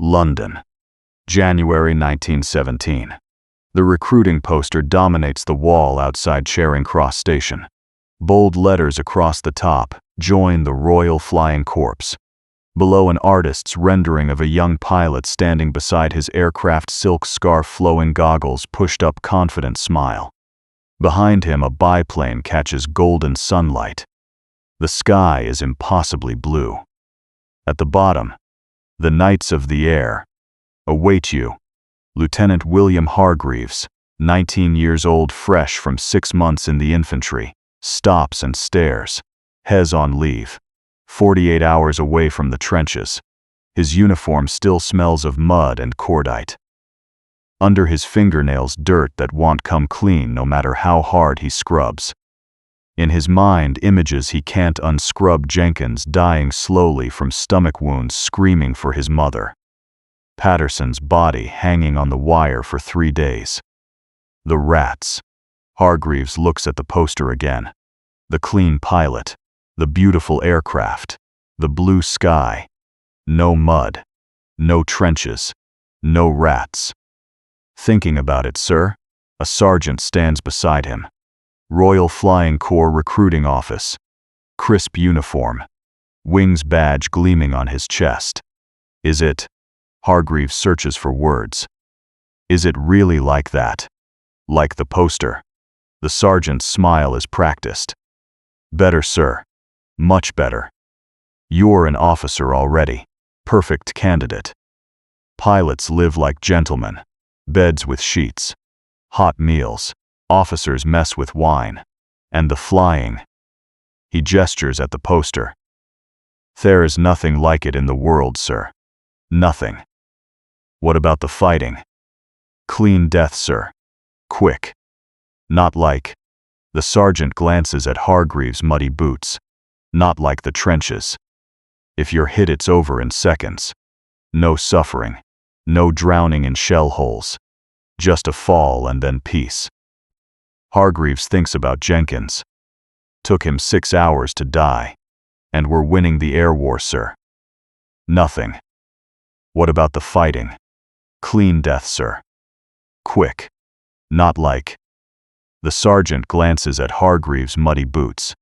London, January 1917. The recruiting poster dominates the wall outside Charing Cross Station. Bold letters across the top: "Join the Royal Flying Corps." Below, an artist's rendering of a young pilot standing beside his aircraft silk scarf, flowing goggles, pushed up, confident smile. Behind him, a biplane catches golden sunlight. The sky is impossibly blue. At the bottom, "The Knights of the Air await you." Lieutenant William Hargreaves, 19 years old, fresh from 6 months in the infantry, stops and stares. Hes on leave, 48 hours away from the trenches. His uniform still smells of mud and cordite. Under his fingernails, dirt that won't come clean no matter how hard he scrubs. In his mind, images he can't unscrub: Jenkins dying slowly from stomach wounds, screaming for his mother. Patterson's body hanging on the wire for 3 days. The rats. Hargreaves looks at the poster again. The clean pilot, the beautiful aircraft, the blue sky. No mud, no trenches, no rats. "Thinking about it, sir?" A sergeant stands beside him. Royal Flying Corps Recruiting Office. Crisp uniform. Wings badge gleaming on his chest. "Is it?" Hargreaves searches for words. "Is it really like that? Like the poster?" The sergeant's smile is practiced. "Better, sir. Much better. You're an officer already. Perfect candidate. Pilots live like gentlemen. Beds with sheets. Hot meals. Officers mess with wine. And the flying." He gestures at the poster. "There is nothing like it in the world, sir. Nothing." "What about the fighting?" "Clean death, sir. Quick. Not like..." The sergeant glances at Hargreaves' muddy boots. "Not like the trenches. If you're hit, it's over in seconds. No suffering. No drowning in shell holes. Just a fall and then peace." Hargreaves thinks about Jenkins. "Took him 6 hours to die. And we're winning the air war, sir." "Nothing." "What about the fighting?" "Clean death, sir. Quick. Not like..." The sergeant glances at Hargreaves' muddy boots.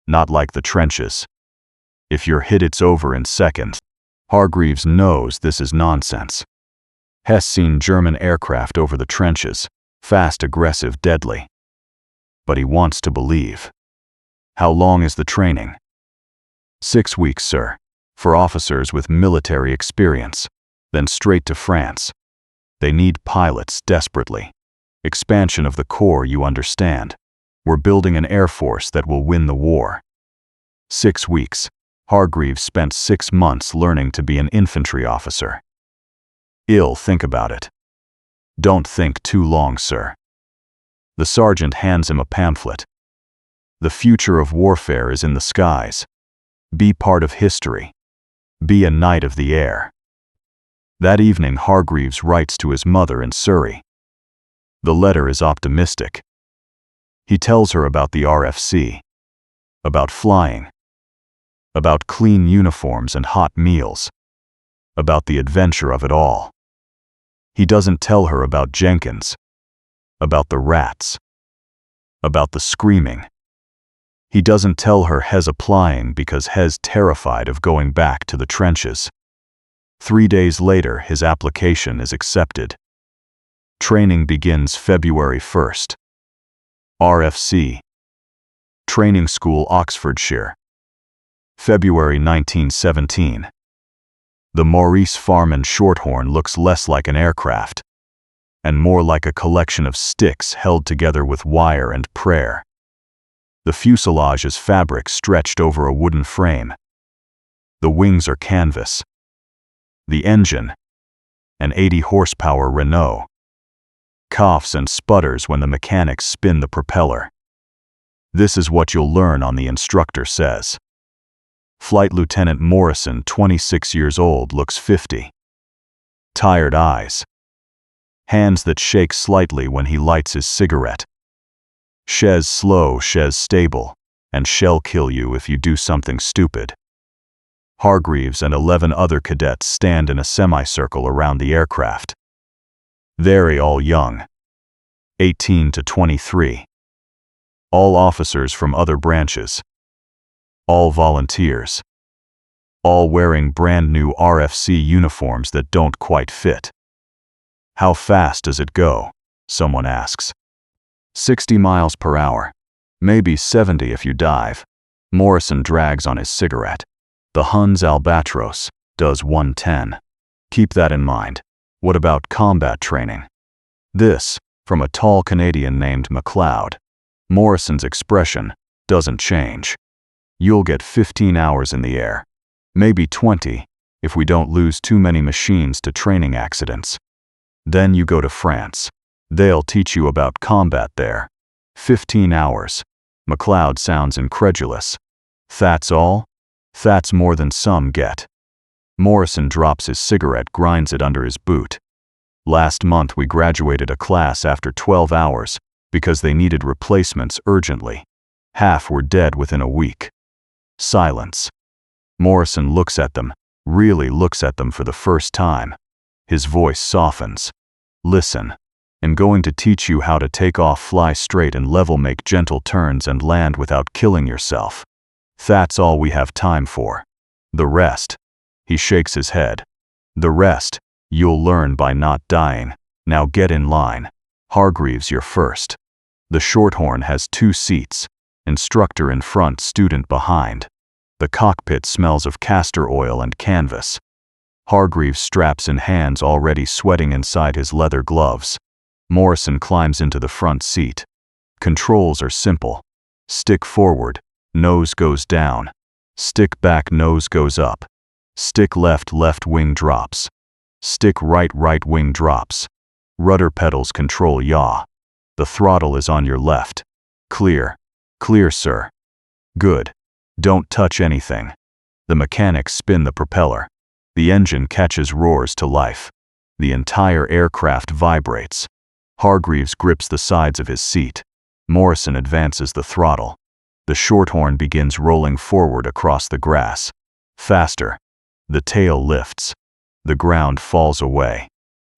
"Not like the trenches. If you're hit, it's over in seconds." Hargreaves knows this is nonsense. Has seen German aircraft over the trenches. Fast, aggressive, deadly. But he wants to believe. "How long is the training?" 6 weeks, sir. For officers with military experience. Then straight to France. They need pilots desperately. Expansion of the Corps, you understand. We're building an air force that will win the war. 6 weeks. Hargreaves spent 6 months learning to be an infantry officer. Think about it. "Don't think too long, sir." The sergeant hands him a pamphlet. "The future of warfare is in the skies. Be part of history. Be a knight of the air." That evening, Hargreaves writes to his mother in Surrey. The letter is optimistic. He tells her about the RFC, about flying, about clean uniforms and hot meals, about the adventure of it all. He doesn't tell her about Jenkins, about the rats, about the screaming. He doesn't tell her Hes applying because Hes terrified of going back to the trenches. 3 days later, his application is accepted. Training begins February 1st. RFC. Training School, Oxfordshire. February 1917. The Maurice Farman Shorthorn looks less like an aircraft, and more like a collection of sticks held together with wire and prayer. The fuselage is fabric stretched over a wooden frame. The wings are canvas. The engine, an 80-horsepower Renault, coughs and sputters when the mechanics spin the propeller. This is what you'll learn on, the instructor says. Flight Lieutenant Morrison, 26 years old, looks 50. Tired eyes. Hands that shake slightly when he lights his cigarette. Shez slow, shez stable, and shall kill you if you do something stupid. Hargreaves and 11 other cadets stand in a semicircle around the aircraft. They're all young, 18 to 23. All officers from other branches. All volunteers. All wearing brand new RFC uniforms that don't quite fit. How fast does it go? Someone asks. 60 miles per hour. Maybe 70 if you dive. Morrison drags on his cigarette. The Hun's Albatros does 110. Keep that in mind. What about combat training? This, from a tall Canadian named McLeod. Morrison's expression doesn't change. You'll get 15 hours in the air. Maybe 20, if we don't lose too many machines to training accidents. Then you go to France. They'll teach you about combat there. 15 hours. McLeod sounds incredulous. That's all? That's more than some get. Morrison drops his cigarette, grinds it under his boot. Last month we graduated a class after 12 hours because they needed replacements urgently. Half were dead within a week. Silence. Morrison looks at them, really looks at them for the first time. His voice softens. Listen. I'm going to teach you how to take off, fly straight and level, make gentle turns and land without killing yourself. That's all we have time for. The rest. He shakes his head. The rest, you'll learn by not dying. Now get in line. Hargreaves, you're first. The Shorthorn has 2 seats. Instructor in front, student behind. The cockpit smells of castor oil and canvas. Hargreaves straps in hands, already sweating inside his leather gloves. Morrison climbs into the front seat. Controls are simple. Stick forward, nose goes down. Stick back, nose goes up. Stick left, left wing drops. Stick right, right wing drops. Rudder pedals control yaw. The throttle is on your left. Clear. Clear, sir. Good. Don't touch anything. The mechanics spin the propeller. The engine catches roars to life. The entire aircraft vibrates. Hargreaves grips the sides of his seat. Morrison advances the throttle. The Shorthorn begins rolling forward across the grass. Faster. The tail lifts. The ground falls away.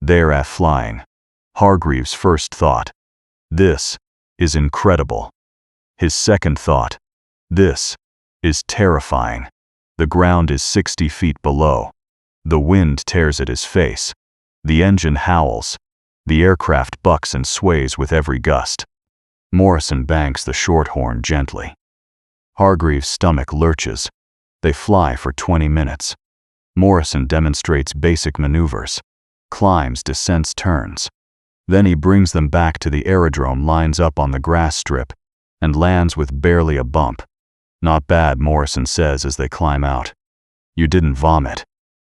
They're at flying. Hargreaves' first thought. This is incredible. His second thought. This is terrifying. The ground is 60 feet below. The wind tears at his face. The engine howls. The aircraft bucks and sways with every gust. Morrison banks the Shorthorn gently. Hargreaves' stomach lurches. They fly for 20 minutes. Morrison demonstrates basic maneuvers. Climbs, descents, turns. Then he brings them back to the aerodrome, lines up on the grass strip, and lands with barely a bump. Not bad, Morrison says as they climb out. You didn't vomit.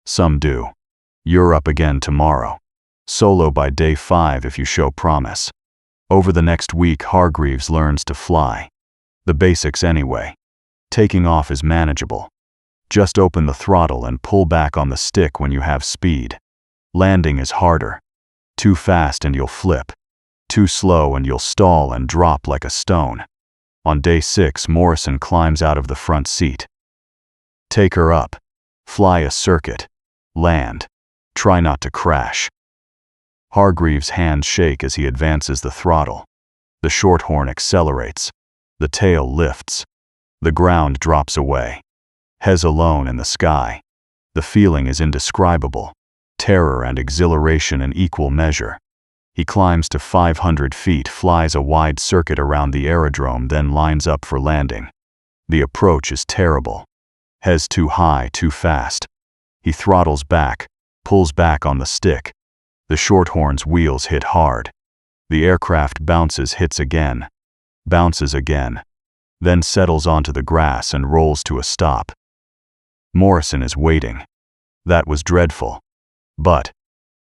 Some do. You're up again tomorrow. Solo by day 5 if you show promise. Over the next week, Hargreaves learns to fly. The basics anyway. Taking off is manageable. Just open the throttle and pull back on the stick when you have speed. Landing is harder. Too fast and you'll flip. Too slow and you'll stall and drop like a stone. On day 6, Morrison climbs out of the front seat. Take her up. Fly a circuit. Land. Try not to crash. Hargreaves' hands shake as he advances the throttle. The Shorthorn accelerates. The tail lifts. The ground drops away. Hez alone in the sky. The feeling is indescribable. Terror and exhilaration in equal measure. He climbs to 500 feet, flies a wide circuit around the aerodrome, then lines up for landing. The approach is terrible. Hez too high, too fast. He throttles back, pulls back on the stick. The Shorthorn's wheels hit hard. The aircraft bounces, hits again. Bounces again. Then settles onto the grass and rolls to a stop. Morrison is waiting. That was dreadful. But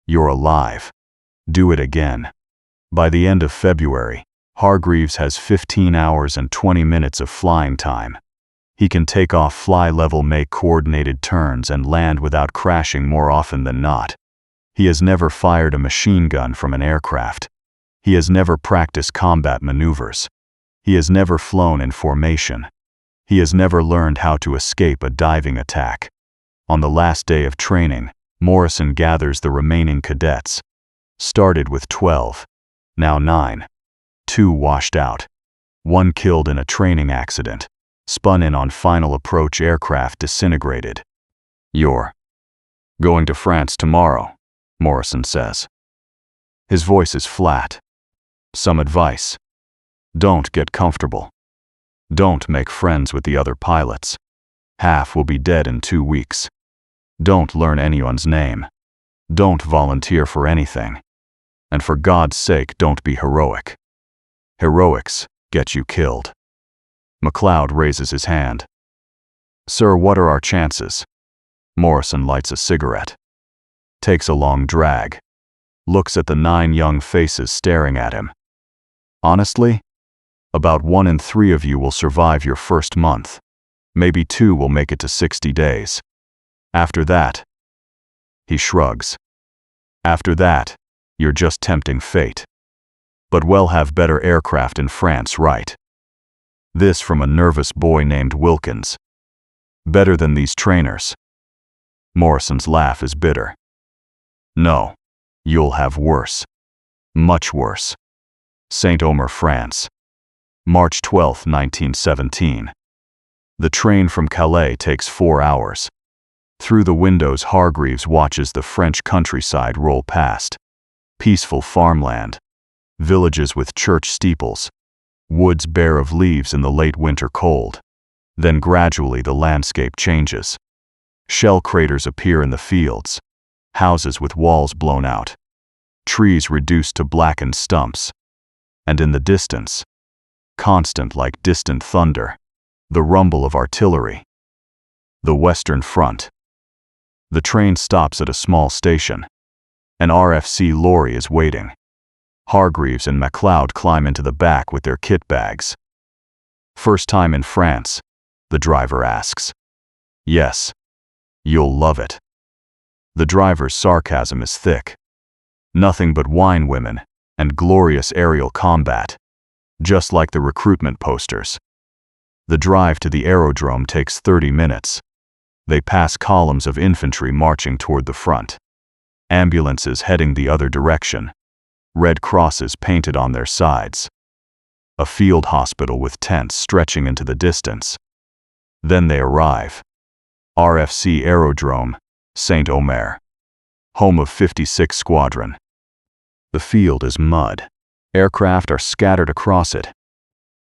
you're alive. Do it again. By the end of February, Hargreaves has 15 hours and 20 minutes of flying time. He can take off, fly level, make coordinated turns, and land without crashing more often than not. He has never fired a machine gun from an aircraft. He has never practiced combat maneuvers. He has never flown in formation. He has never learned how to escape a diving attack. On the last day of training, Morrison gathers the remaining cadets. Started with 12, now 9. 2 washed out. 1 killed in a training accident. Spun in on final approach aircraft disintegrated. "You're going to France tomorrow," Morrison says. His voice is flat. "Some advice. Don't get comfortable. Don't make friends with the other pilots. Half will be dead in 2 weeks. Don't learn anyone's name. Don't volunteer for anything. And for God's sake, don't be heroic. Heroics get you killed." McLeod raises his hand. "Sir, what are our chances?" Morrison lights a cigarette. Takes a long drag. Looks at the 9 young faces staring at him. "Honestly, about 1 in 3 of you will survive your first month. Maybe 2 will make it to 60 days. After that," he shrugs, "after that, you're just tempting fate. But we'll have better aircraft in France, right?" This from a nervous boy named Wilkins. "Better than these trainers." Morrison's laugh is bitter. "No, you'll have worse. Much worse." Saint-Omer, France. March 12, 1917. The train from Calais takes 4 hours. Through the windows, Hargreaves watches the French countryside roll past. Peaceful farmland. Villages with church steeples. Woods bare of leaves in the late winter cold. Then gradually the landscape changes. Shell craters appear in the fields. Houses with walls blown out. Trees reduced to blackened stumps. And in the distance, constant like distant thunder, the rumble of artillery. The Western Front. The train stops at a small station. An RFC lorry is waiting. Hargreaves and McLeod climb into the back with their kit bags. "First time in France?" the driver asks. "Yes. You'll love it." The driver's sarcasm is thick. "Nothing but wine women and glorious aerial combat. Just like the recruitment posters." The drive to the aerodrome takes 30 minutes. They pass columns of infantry marching toward the front. Ambulances heading the other direction. Red crosses painted on their sides. A field hospital with tents stretching into the distance. Then they arrive. RFC Aerodrome, Saint-Omer. Home of 56 Squadron. The field is mud. Aircraft are scattered across it.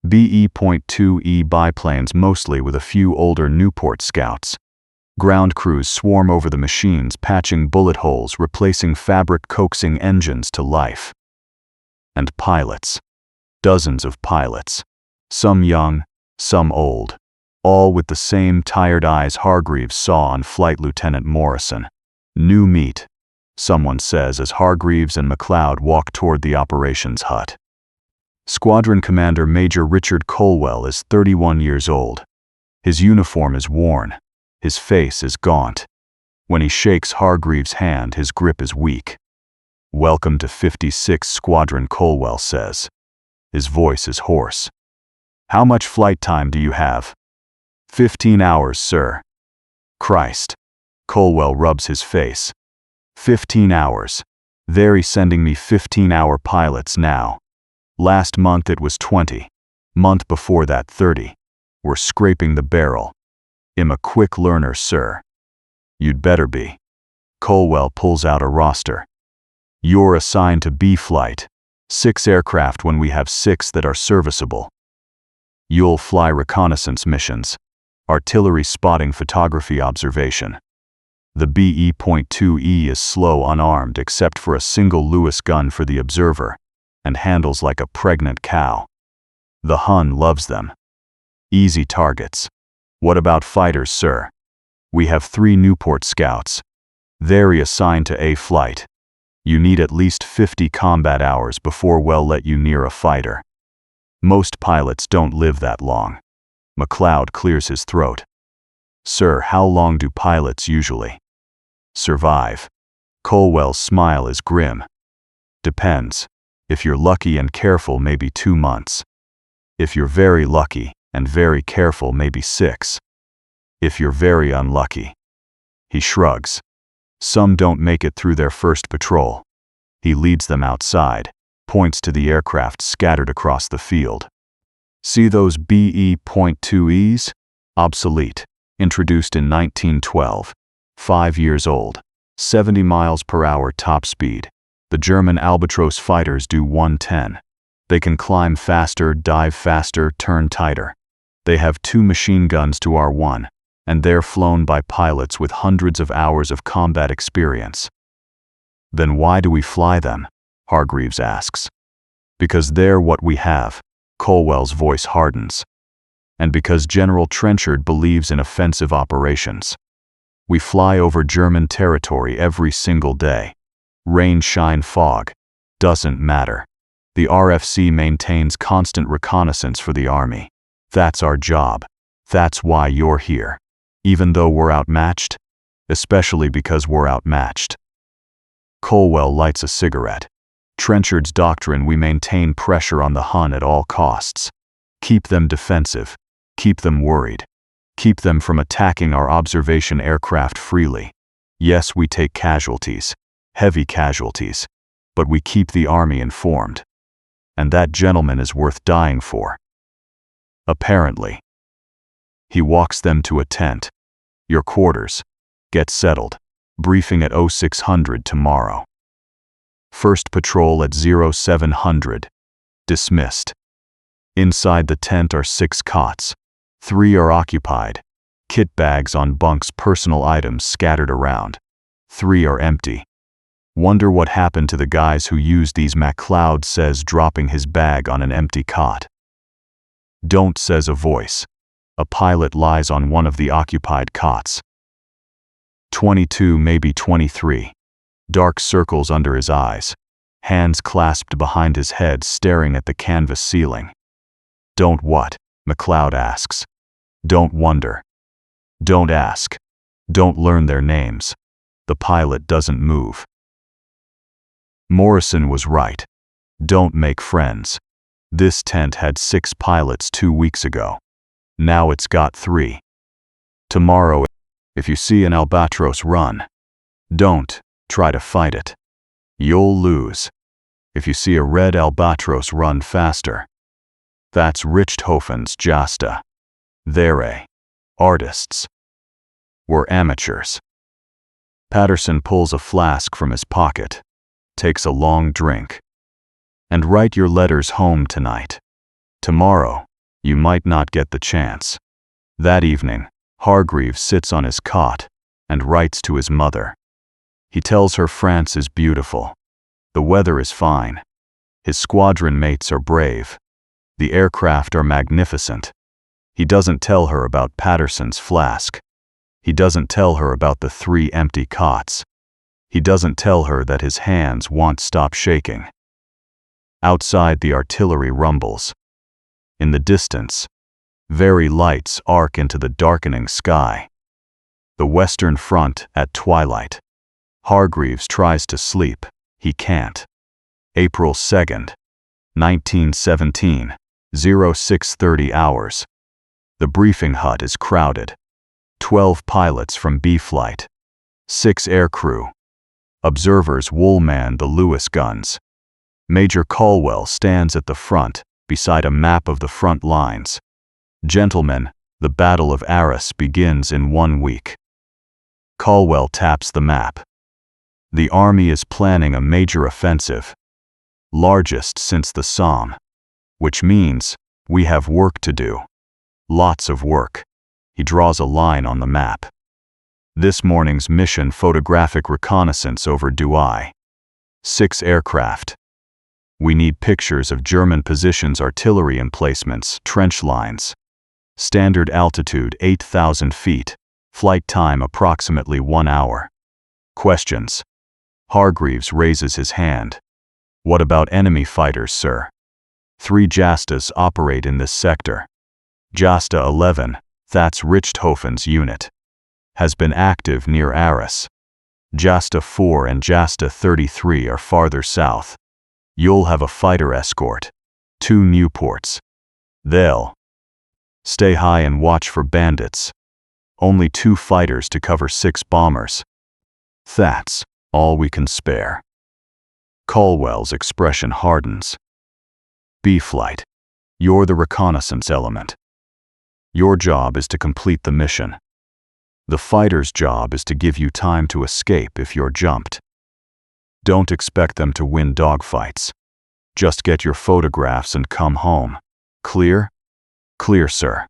BE.2E biplanes, mostly with a few older Newport Scouts. Ground crews swarm over the machines, patching bullet holes, replacing fabric, coaxing engines to life. And pilots. Dozens of pilots. Some young, some old. All with the same tired eyes Hargreaves saw on Flight Lieutenant Morrison. "New meat," someone says as Hargreaves and McLeod walk toward the operations hut. Squadron Commander Major Richard Colwell is 31 years old. His uniform is worn. His face is gaunt. When he shakes Hargreaves' hand, his grip is weak. "Welcome to 56 Squadron," Colwell says. His voice is hoarse. "How much flight time do you have?" 15 hours, sir." "Christ." Colwell rubs his face. 15 hours. They're sending me 15-hour pilots now. Last month it was 20. Month before that 30. We're scraping the barrel. I'm a quick learner, sir." "You'd better be." Colwell pulls out a roster. "You're assigned to B flight. 6 aircraft when we have 6 that are serviceable. You'll fly reconnaissance missions. Artillery spotting, photography, observation. The BE.2E is slow, unarmed except for a single Lewis gun for the observer, and handles like a pregnant cow. The Hun loves them. Easy targets. What about fighters, sir?" "We have 3 Newport Scouts. They're assigned to A flight. You need at least 50 combat hours before we'll let you near a fighter. Most pilots don't live that long." McLeod clears his throat. "Sir, how long do pilots usually survive?" Colwell's smile is grim. "Depends. If you're lucky and careful, maybe 2 months. If you're very lucky and very careful, maybe 6. If you're very unlucky." He shrugs. Some don't make it through their first patrol. He leads them outside, points to the aircraft scattered across the field. See those BE.2Es? Obsolete. Introduced in 1912. 5 years old. 70 miles per hour top speed. The German Albatros fighters do 110. They can climb faster, dive faster, turn tighter. They have 2 machine guns to our 1, and they're flown by pilots with hundreds of hours of combat experience. Then why do we fly them? Hargreaves asks. Because they're what we have. Colwell's voice hardens. And because General Trenchard believes in offensive operations. We fly over German territory every single day. Rain, shine, fog. Doesn't matter. The RFC maintains constant reconnaissance for the Army. That's our job. That's why you're here. Even though we're outmatched? Especially because we're outmatched. Colwell lights a cigarette. Trenchard's doctrine: we maintain pressure on the Hun at all costs. Keep them defensive. Keep them worried. Keep them from attacking our observation aircraft freely. Yes, we take casualties. Heavy casualties. But we keep the Army informed. And that gentleman is worth dying for. Apparently. He walks them to a tent. Your quarters. Get settled. Briefing at 0600 tomorrow. First patrol at 0700. Dismissed. Inside the tent are 6 cots. 3 are occupied. Kit bags on bunks, personal items scattered around. 3 are empty. Wonder what happened to the guys who used these, MacLeod says, dropping his bag on an empty cot. Don't, says a voice. A pilot lies on one of the occupied cots. 22, maybe 23. Dark circles under his eyes. Hands clasped behind his head, staring at the canvas ceiling. Don't what? MacLeod asks. Don't wonder. Don't ask. Don't learn their names. The pilot doesn't move. Morrison was right. Don't make friends. This tent had 6 pilots 2 weeks ago. Now it's got 3. Tomorrow, if you see an Albatros, run. Don't try to fight it. You'll lose. If you see a red Albatros, run faster. That's Richthofen's Jasta. They're artists. We're amateurs. Patterson pulls a flask from his pocket, takes a long drink. And write your letters home tonight. Tomorrow, you might not get the chance. That evening, Hargreaves sits on his cot and writes to his mother. He tells her France is beautiful. The weather is fine. His squadron mates are brave. The aircraft are magnificent. He doesn't tell her about Patterson's flask. He doesn't tell her about the 3 empty cots. He doesn't tell her that his hands won't stop shaking. Outside, the artillery rumbles. In the distance, very lights arc into the darkening sky. The Western Front at twilight. Hargreaves tries to sleep. He can't. April 2nd, 1917, 0630 hours. The briefing hut is crowded. 12 pilots from B Flight. 6 aircrew. Observers wool-man the Lewis guns. Major Colwell stands at the front, beside a map of the front lines. Gentlemen, the Battle of Arras begins in 1 week. Colwell taps the map. The Army is planning a major offensive. Largest since the Somme. Which means, we have work to do. Lots of work. He draws a line on the map. This morning's mission: photographic reconnaissance over Douai. 6 aircraft. We need pictures of German positions, artillery emplacements, trench lines. Standard altitude 8,000 feet. Flight time approximately 1 hour. Questions. Hargreaves raises his hand. What about enemy fighters, sir? 3 Jastas operate in this sector. Jasta 11, that's Richthofen's unit, has been active near Arras. Jasta 4 and Jasta 33 are farther south. You'll have a fighter escort. 2 Nieuports. They'll stay high and watch for bandits. Only 2 fighters to cover 6 bombers. That's all we can spare. Caldwell's expression hardens. B-Flight, you're the reconnaissance element. Your job is to complete the mission. The fighter's job is to give you time to escape if you're jumped. Don't expect them to win dogfights. Just get your photographs and come home. Clear? Clear, sir.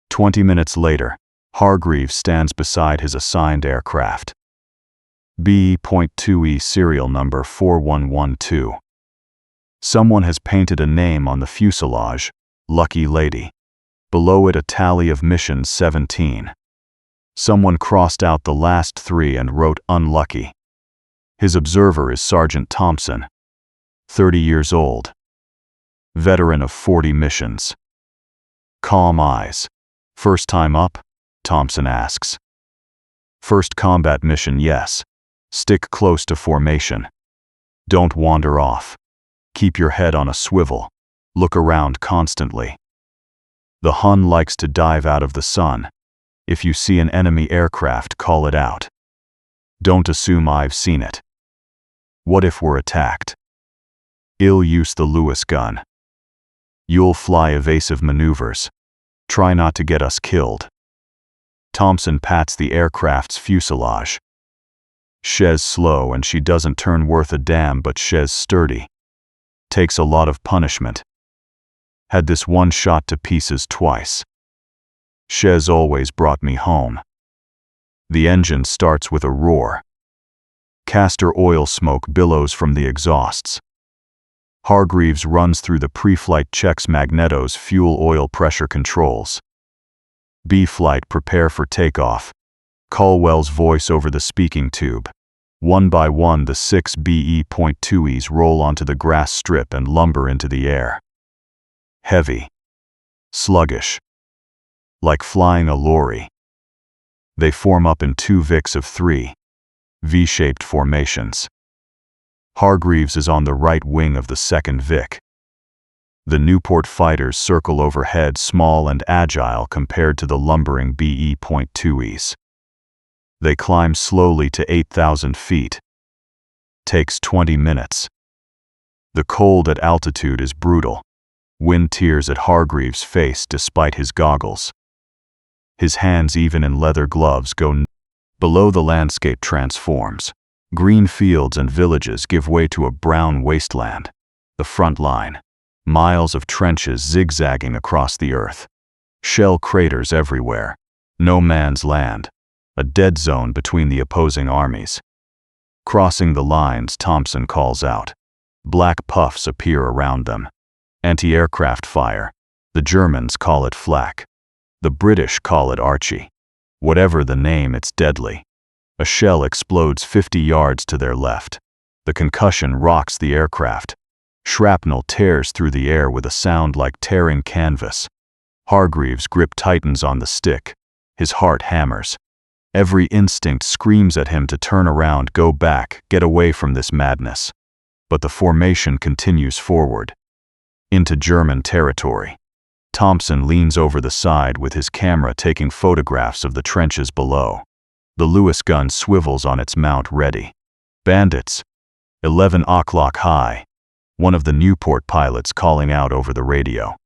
20 minutes later, Hargreaves stands beside his assigned aircraft. B.2E serial number 4112. Someone has painted a name on the fuselage, Lucky Lady. Below it a tally of missions 17. Someone crossed out the last 3 and wrote unlucky. His observer is Sergeant Thompson, 30 years old. Veteran of 40 missions. Calm eyes. First time up? Thompson asks. First combat mission, yes. Stick close to formation. Don't wander off. Keep your head on a swivel. Look around constantly. The Hun likes to dive out of the sun. If you see an enemy aircraft, call it out. Don't assume I've seen it. What if we're attacked? I'll use the Lewis gun. You'll fly evasive maneuvers. Try not to get us killed. Thompson pats the aircraft's fuselage. She's slow and she doesn't turn worth a damn, but she's sturdy. Takes a lot of punishment. Had this one shot to pieces twice. She's always brought me home. The engine starts with a roar. Castor oil smoke billows from the exhausts. Hargreaves runs through the pre-flight checks Magneto's fuel oil pressure controls. B-Flight, prepare for takeoff. Caldwell's voice over the speaking tube. One by one the 6 BE.2Es roll onto the grass strip and lumber into the air. Heavy. Sluggish. Like flying a lorry. They form up in 2 Vics of 3. V-shaped formations. Hargreaves is on the right wing of the 2nd Vic. The Newport fighters circle overhead, small and agile compared to the lumbering BE.2Es. They climb slowly to 8,000 feet. Takes 20 minutes. The cold at altitude is brutal. Wind tears at Hargreaves' face despite his goggles. His hands, even in leather gloves, go below. The landscape transforms. Green fields and villages give way to a brown wasteland. The front line. Miles of trenches zigzagging across the earth. Shell craters everywhere. No man's land. A dead zone between the opposing armies. Crossing the lines, Thompson calls out. Black puffs appear around them. Anti-aircraft fire. The Germans call it flak. The British call it Archie. Whatever the name, it's deadly. A shell explodes 50 yards to their left. The concussion rocks the aircraft. Shrapnel tears through the air with a sound like tearing canvas. Hargreaves' grip tightens on the stick. His heart hammers. Every instinct screams at him to turn around, go back, get away from this madness. But the formation continues forward. Into German territory. Thompson leans over the side with his camera, taking photographs of the trenches below. The Lewis gun swivels on its mount, ready. Bandits. 11 o'clock high. One of the Newport pilots calling out over the radio.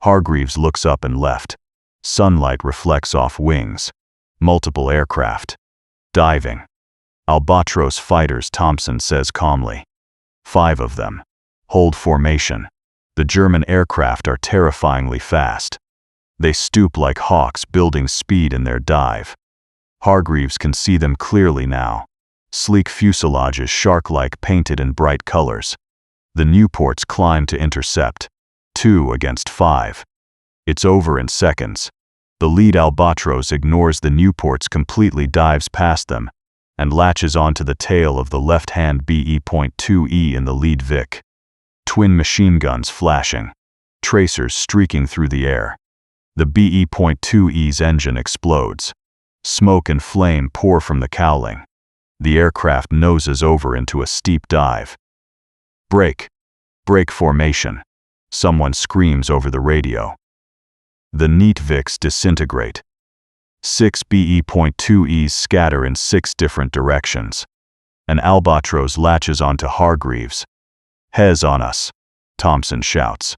Hargreaves looks up and left. Sunlight reflects off wings. Multiple aircraft. Diving. Albatros fighters, Thompson says calmly. 5 of them. Hold formation. The German aircraft are terrifyingly fast. They stoop like hawks, building speed in their dive. Hargreaves can see them clearly now. Sleek fuselages, shark-like, painted in bright colors. The Newports climb to intercept. 2 against 5. It's over in seconds. The lead Albatros ignores the Newports completely, dives past them, and latches onto the tail of the left-hand BE.2E in the lead Vic. Twin machine guns flashing. Tracers streaking through the air. The BE.2E's engine explodes. Smoke and flame pour from the cowling. The aircraft noses over into a steep dive. Break. Break formation. Someone screams over the radio. The neat Vics disintegrate. 6 BE.2Es scatter in 6 different directions. An albatross latches onto Hargreaves. "Hes on us," Thompson shouts.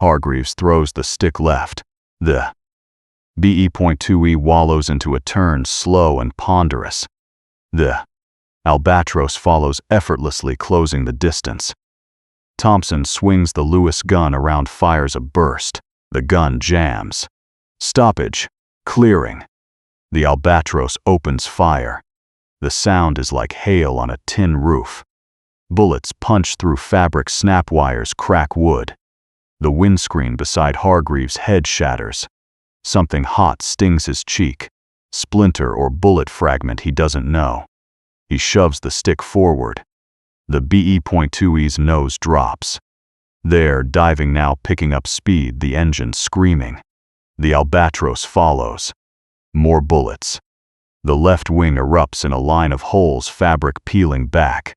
Hargreaves throws the stick left. The BE.2E wallows into a turn, slow and ponderous. The albatross follows effortlessly, closing the distance. Thompson swings the Lewis gun around, fires a burst. The gun jams. Stoppage. Clearing. The albatross opens fire. The sound is like hail on a tin roof. Bullets punch through fabric, snap wires, crack wood. The windscreen beside Hargreaves' head shatters. Something hot stings his cheek. Splinter or bullet fragment, he doesn't know. He shoves the stick forward. The BE.2E's nose drops. They're diving now, picking up speed, the engine screaming. The albatross follows. More bullets. The left wing erupts in a line of holes, fabric peeling back.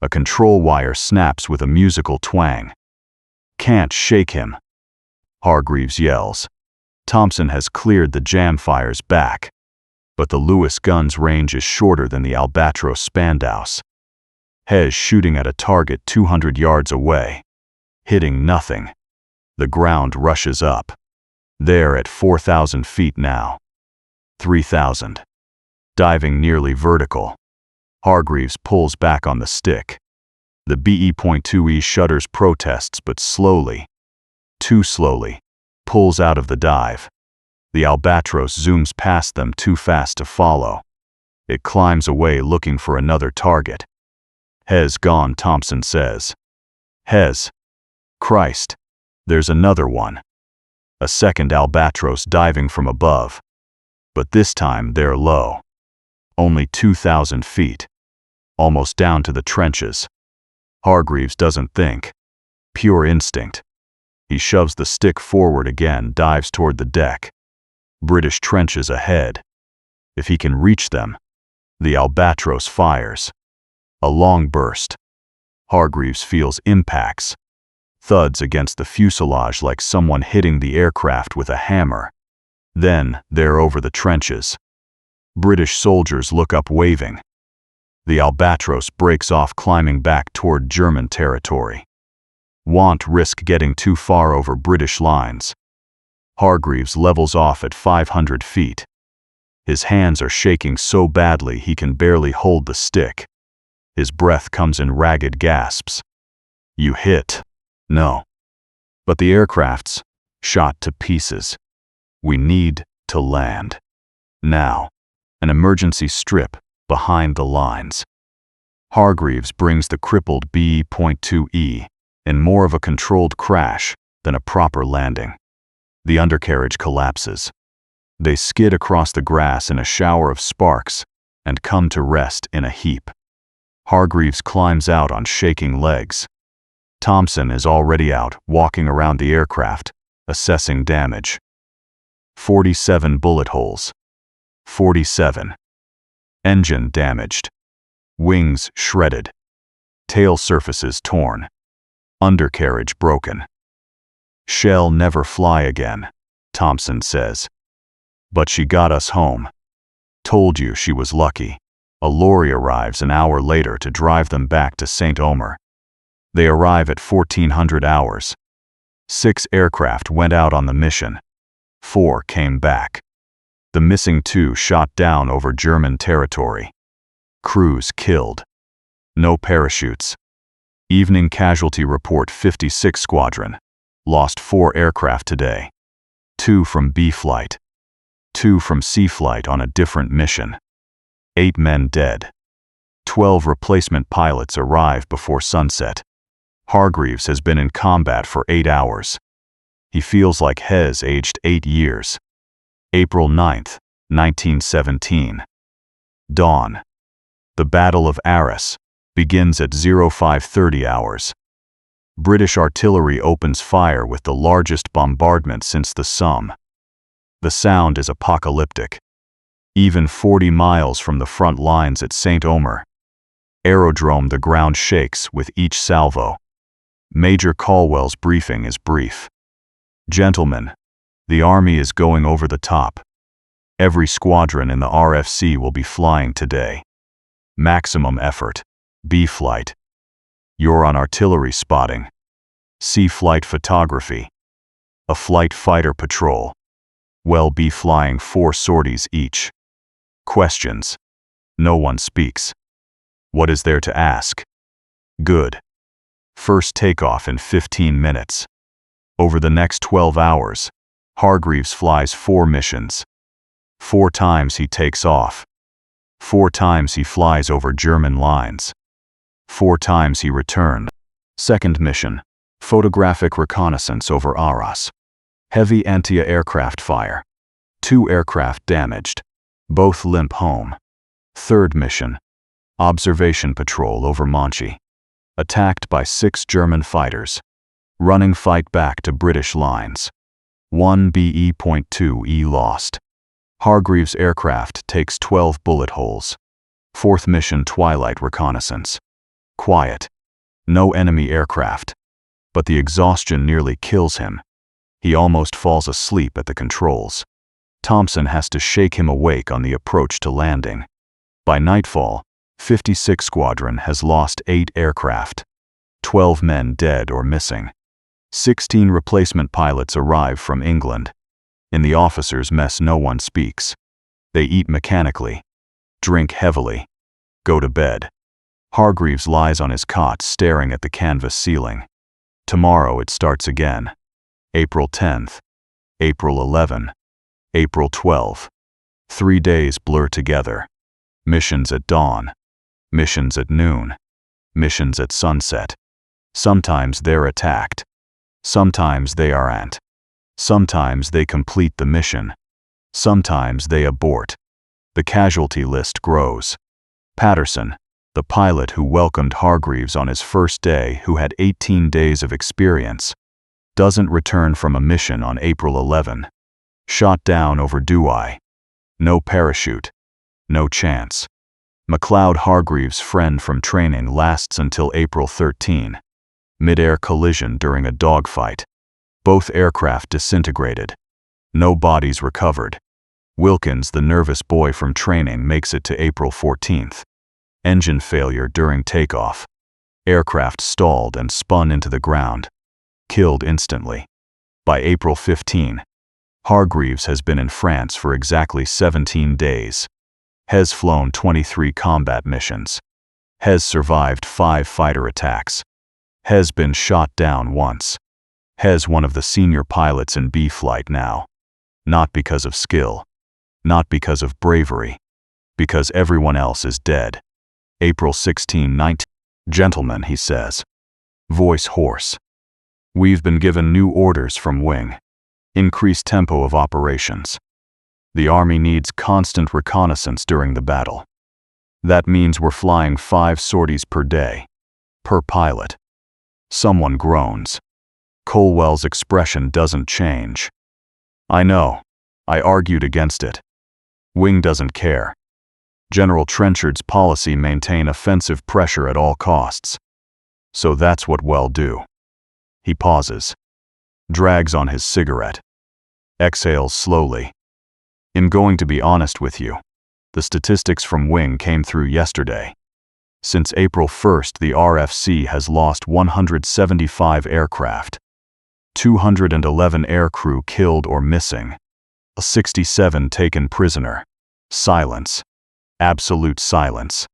A control wire snaps with a musical twang. "Can't shake him," Hargreaves yells. Thompson has cleared the jam, fires back. But the Lewis gun's range is shorter than the albatross Spandaus. Hes shooting at a target 200 yards away. Hitting nothing. The ground rushes up. They're at 4,000 feet now. 3,000. Diving nearly vertical. Hargreaves pulls back on the stick. The BE.2E shudders, protests, but slowly. Too slowly. Pulls out of the dive. The albatross zooms past them, too fast to follow. It climbs away, looking for another target. "Hes gone," Thompson says. "Hes. Christ. There's another one." A second albatross diving from above. But this time they're low. Only 2,000 feet. Almost down to the trenches. Hargreaves doesn't think. Pure instinct. He shoves the stick forward again, dives toward the deck. British trenches ahead. If he can reach them. The albatross fires. A long burst. Hargreaves feels impacts. Thuds against the fuselage, like someone hitting the aircraft with a hammer. Then they're over the trenches. British soldiers look up, waving. The albatross breaks off, climbing back toward German territory. Won't risk getting too far over British lines. Hargreaves levels off at 500 feet. His hands are shaking so badly he can barely hold the stick. His breath comes in ragged gasps. "You hit." "No." "But the aircraft's shot to pieces. We need to land. Now." An emergency strip behind the lines. Hargreaves brings the crippled BE.2E in more of a controlled crash than a proper landing. The undercarriage collapses. They skid across the grass in a shower of sparks and come to rest in a heap. Hargreaves climbs out on shaking legs. Thompson is already out, walking around the aircraft, assessing damage. 47 bullet holes. 47. Engine damaged. Wings shredded. Tail surfaces torn. Undercarriage broken. "Shall never fly again," Thompson says. "But she got us home. Told you she was lucky." A lorry arrives an hour later to drive them back to St. Omer. They arrive at 1400 hours. 6 aircraft went out on the mission. 4 came back. The missing 2 shot down over German territory. Crews killed. No parachutes. Evening casualty report: 56 Squadron. Lost 4 aircraft today. 2 from B flight. 2 from C flight on a different mission. 8 men dead. 12 replacement pilots arrive before sunset. Hargreaves has been in combat for 8 hours. He feels like Hes aged 8 years. April 9th, 1917. Dawn. The Battle of Arras begins at 0530 hours. British artillery opens fire with the largest bombardment since the Somme. The sound is apocalyptic. Even 40 miles from the front lines at St. Omer. Aerodrome, the ground shakes with each salvo. Major Caldwell's briefing is brief. "Gentlemen, the army is going over the top. Every squadron in the RFC will be flying today. Maximum effort. B flight. You're on artillery spotting. C flight photography. A flight fighter patrol. Well, be flying 4 sorties each. Questions. No one speaks. What is there to ask? Good. First takeoff in 15 minutes. Over the next 12 hours, Hargreaves flies 4 missions. 4 times he takes off. 4 times he flies over German lines. 4 times he returned. Second mission, photographic reconnaissance over Arras. Heavy anti-aircraft fire. 2 aircraft damaged. Both limp home. Third mission, observation patrol over Monchy. Attacked by 6 German fighters. Running fight back to British lines. 1 BE.2E lost. Hargreaves' aircraft takes 12 bullet holes. Fourth mission, twilight reconnaissance. Quiet. No enemy aircraft. But the exhaustion nearly kills him. He almost falls asleep at the controls. Thompson has to shake him awake on the approach to landing. By nightfall, 56 Squadron has lost 8 aircraft. 12 men dead or missing. 16 replacement pilots arrive from England. In the officers' mess no one speaks. They eat mechanically, drink heavily, go to bed. Hargreaves lies on his cot staring at the canvas ceiling. Tomorrow it starts again. April 10th, April 11, April 12. 3 days blur together. Missions at dawn. Missions at noon. Missions at sunset. Sometimes they're attacked. Sometimes they aren't. Sometimes they complete the mission. Sometimes they abort. The casualty list grows. Patterson, the pilot who welcomed Hargreaves on his first day, who had 18 days of experience, doesn't return from a mission on April 11. Shot down over Douai. No parachute. No chance. McLeod, Hargreaves' friend from training, lasts until April 13. Mid-air collision during a dogfight. Both aircraft disintegrated. No bodies recovered. Wilkins, the nervous boy from training, makes it to April 14th. Engine failure during takeoff. Aircraft stalled and spun into the ground. Killed instantly. By April 15, Hargreaves has been in France for exactly 17 days. Has flown 23 combat missions. Has survived 5 fighter attacks. Has been shot down once. Has one of the senior pilots in B flight now. Not because of skill. Not because of bravery. Because everyone else is dead. April 16, 19. Gentlemen, he says. Voice hoarse. We've been given new orders from Wing. Increase tempo of operations. The Army needs constant reconnaissance during the battle. That means we're flying 5 sorties per day. Per pilot. Someone groans. Colwell's expression doesn't change. I know. I argued against it. Wing doesn't care. General Trenchard's policy: maintain offensive pressure at all costs. So that's what we'll do. He pauses. Drags on his cigarette. Exhales slowly. I'm going to be honest with you. The statistics from Wing came through yesterday. Since April 1st, the RFC has lost 175 aircraft. 211 aircrew killed or missing. 67 taken prisoner. Silence. Absolute silence.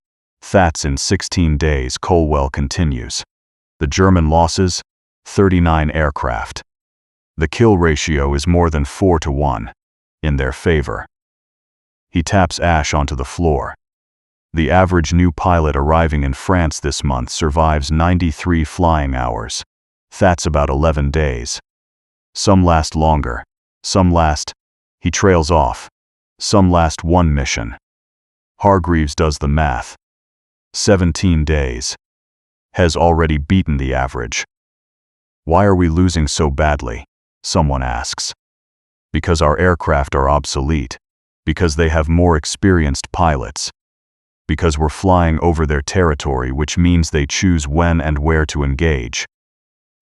That's in 16 days, Colwell continues. The German losses? 39 aircraft. The kill ratio is more than 4 to 1. In their favor. He taps ash onto the floor. The average new pilot arriving in France this month survives 93 flying hours. That's about 11 days. Some last longer. Some last... He trails off. Some last 1 mission. Hargreaves does the math. 17 days. Has already beaten the average. Why are we losing so badly? Someone asks. Because our aircraft are obsolete. Because they have more experienced pilots. Because we're flying over their territory, which means they choose when and where to engage.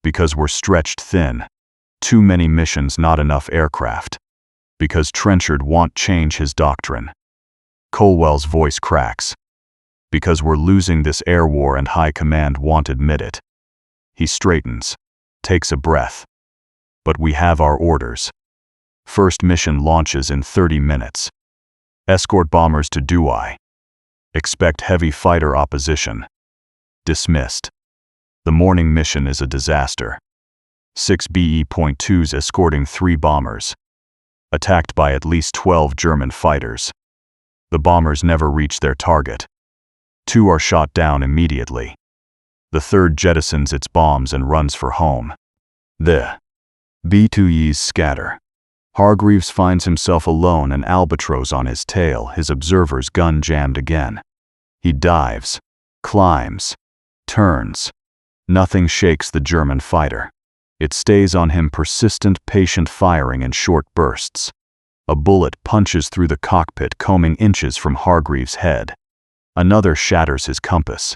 Because we're stretched thin. Too many missions, not enough aircraft. Because Trenchard won't change his doctrine. Colwell's voice cracks. Because we're losing this air war and High Command won't admit it. He straightens, takes a breath. But we have our orders. First mission launches in 30 minutes. Escort bombers to Douai. Expect heavy fighter opposition. Dismissed. The morning mission is a disaster. 6 BE.2s escorting 3 bombers. Attacked by at least 12 German fighters. The bombers never reach their target. 2 are shot down immediately. The third jettisons its bombs and runs for home. The B-2Es scatter. Hargreaves finds himself alone, an albatross on his tail, his observer's gun jammed again. He dives, climbs, turns. Nothing shakes the German fighter. It stays on him, persistent, patient firing in short bursts. A bullet punches through the cockpit, combing inches from Hargreaves' head. Another shatters his compass.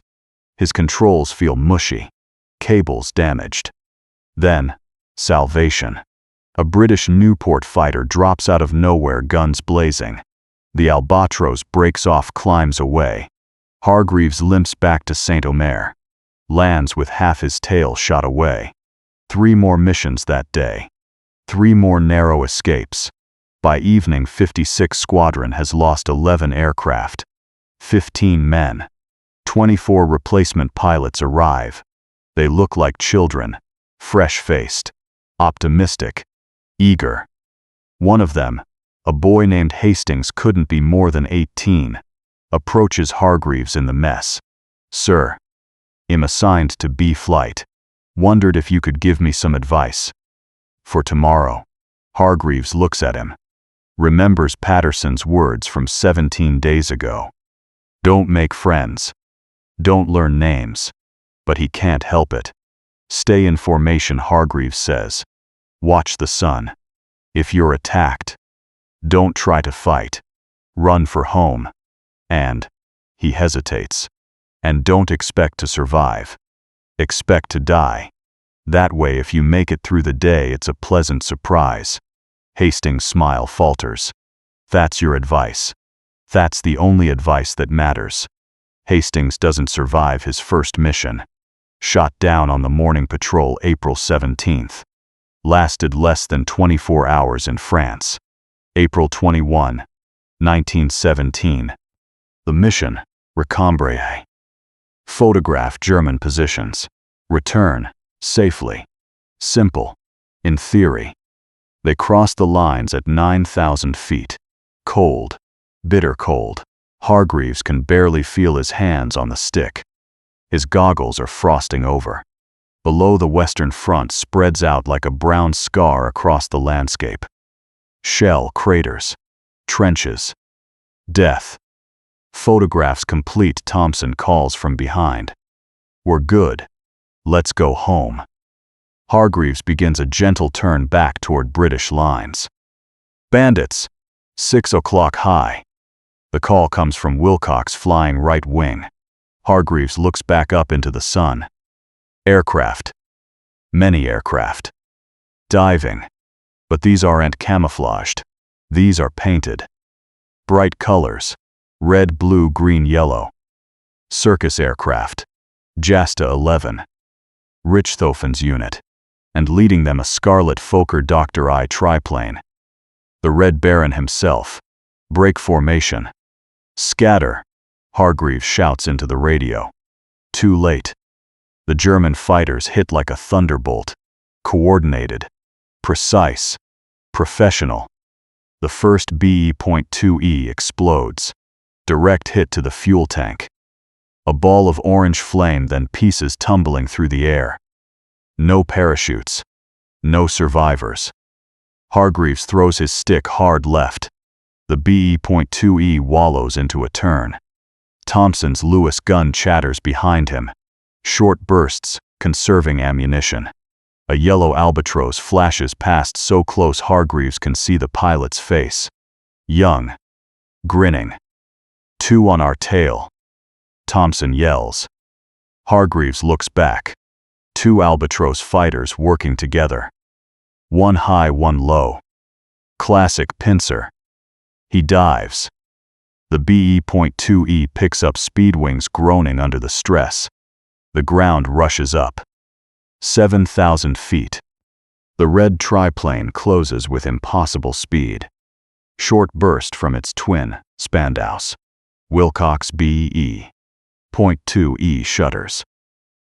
His controls feel mushy. Cables damaged. Then, salvation. A British Nieuport fighter drops out of nowhere, guns blazing. The albatross breaks off, climbs away. Hargreaves limps back to Saint-Omer. Lands with half his tail shot away. 3 more missions that day. 3 more narrow escapes. By evening, 56 Squadron has lost 11 aircraft. 15 men. 24 replacement pilots arrive. They look like children, fresh-faced, optimistic, eager. One of them, a boy named Hastings, couldn't be more than 18, approaches Hargreaves in the mess. "Sir, I'm assigned to B flight. Wondered if you could give me some advice. For tomorrow." Hargreaves looks at him. Remembers Patterson's words from 17 days ago. Don't make friends. Don't learn names. But he can't help it. Stay in formation, Hargreaves says. Watch the sun. If you're attacked, don't try to fight. Run for home. And, he hesitates, and don't expect to survive. Expect to die. That way, if you make it through the day, it's a pleasant surprise. Hastings' smile falters. That's your advice. That's the only advice that matters. Hastings doesn't survive his first mission. Shot down on the morning patrol April 17th. Lasted less than 24 hours in France. April 21, 1917. The mission, Recambray. Photograph German positions. Return, safely. Simple. In theory. They crossed the lines at 9,000 feet. Cold. Bitter cold. Hargreaves can barely feel his hands on the stick. His goggles are frosting over. Below, the Western Front spreads out like a brown scar across the landscape. Shell craters. Trenches. Death. Photographs complete, Thompson calls from behind. We're good. Let's go home. Hargreaves begins a gentle turn back toward British lines. Bandits. 6 o'clock high. The call comes from Wilcox, flying right wing. Hargreaves looks back up into the sun. Aircraft. Many aircraft. Diving. But these aren't camouflaged. These are painted. Bright colors. Red, blue, green, yellow. Circus aircraft. Jasta 11. Richthofen's unit. And leading them a scarlet Fokker Dr. I triplane. The Red Baron himself. Break formation. Scatter. Hargreaves shouts into the radio. Too late. The German fighters hit like a thunderbolt. Coordinated. Precise. Professional. The first BE.2E explodes. Direct hit to the fuel tank. A ball of orange flame, then pieces tumbling through the air. No parachutes. No survivors. Hargreaves throws his stick hard left. The BE.2E wallows into a turn. Thompson's Lewis gun chatters behind him. Short bursts, conserving ammunition. A yellow albatross flashes past so close Hargreaves can see the pilot's face. Young. Grinning. 2 on our tail. Thompson yells. Hargreaves looks back. 2 albatross fighters working together. 1 high, 1 low. Classic pincer. He dives. The BE.2E picks up speed, wings groaning under the stress. The ground rushes up. 7,000 feet. The red triplane closes with impossible speed. Short burst from its twin, Spandaus. Wilcox BE.2E shudders.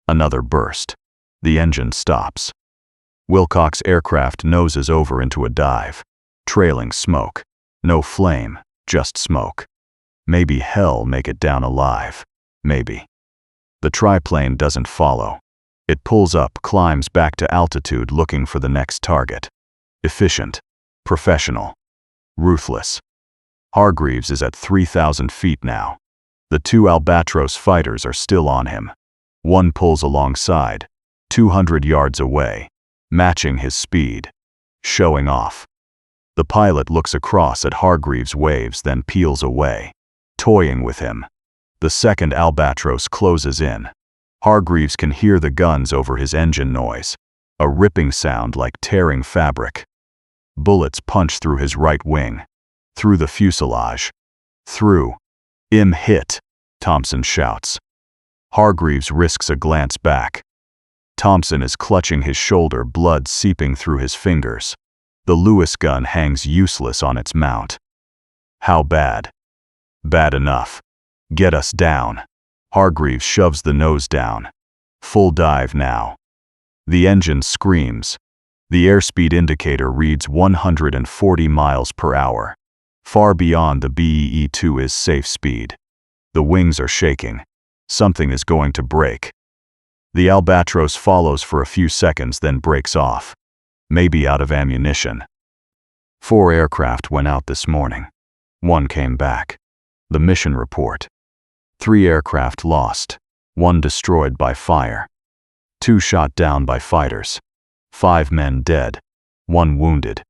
Another burst. The engine stops. Wilcox aircraft noses over into a dive. Trailing smoke. No flame, just smoke. Maybe hell make it down alive. Maybe. The triplane doesn't follow. It pulls up, climbs back to altitude looking for the next target. Efficient. Professional. Ruthless. Hargreaves is at 3,000 feet now. The two Albatros fighters are still on him. One pulls alongside, 200 yards away, matching his speed. Showing off. The pilot looks across at Hargreaves, waves, then peels away, toying with him. The second Albatros closes in. Hargreaves can hear the guns over his engine noise, a ripping sound like tearing fabric. Bullets punch through his right wing, through the fuselage. Through. "Im hit," Thompson shouts. Hargreaves risks a glance back. Thompson is clutching his shoulder, blood seeping through his fingers. The Lewis gun hangs useless on its mount. How bad? Bad enough. Get us down. Hargreaves shoves the nose down. Full dive now. The engine screams. The airspeed indicator reads 140 miles per hour. Far beyond the BE-2 is safe speed. The wings are shaking. Something is going to break. The Albatros follows for a few seconds, then breaks off. Maybe out of ammunition. 4 aircraft went out this morning. 1 came back. The mission report. 3 aircraft lost. 1 destroyed by fire. 2 shot down by fighters. 5 men dead. 1 wounded.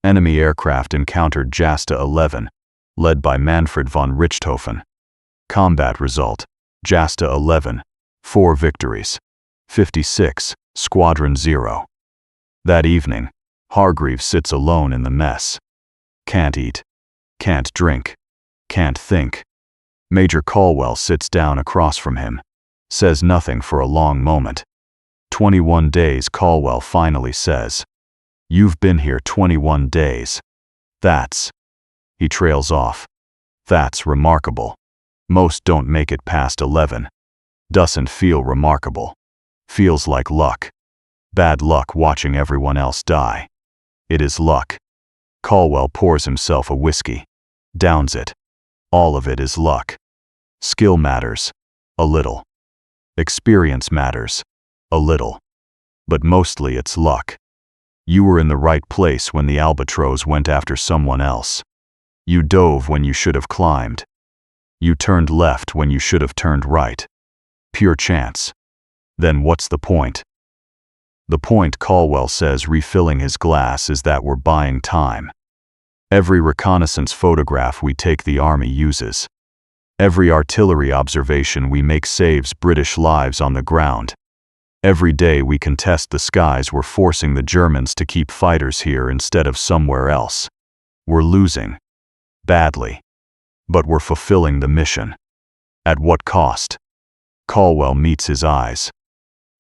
Enemy aircraft encountered Jasta 11, led by Manfred von Richthofen. Combat result: Jasta 11, 4 victories. 56, Squadron 0. That evening, Hargreaves sits alone in the mess. Can't eat. Can't drink. Can't think. Major Caldwell sits down across from him. Says nothing for a long moment. 21 days, Caldwell finally says. You've been here 21 days. That's. He trails off. That's remarkable. Most don't make it past 11. Doesn't feel remarkable. Feels like luck. Bad luck watching everyone else die. It is luck. Caldwell pours himself a whiskey. Downs it. All of it is luck. Skill matters. A little. Experience matters. A little. But mostly it's luck. You were in the right place when the Albatros went after someone else. You dove when you should have climbed. You turned left when you should have turned right. Pure chance. Then what's the point? The point, Caldwell says, refilling his glass, is that we're buying time. Every reconnaissance photograph we take the Army uses. Every artillery observation we make saves British lives on the ground. Every day we contest the skies, we're forcing the Germans to keep fighters here instead of somewhere else. We're losing. Badly. But we're fulfilling the mission. At what cost? Caldwell meets his eyes.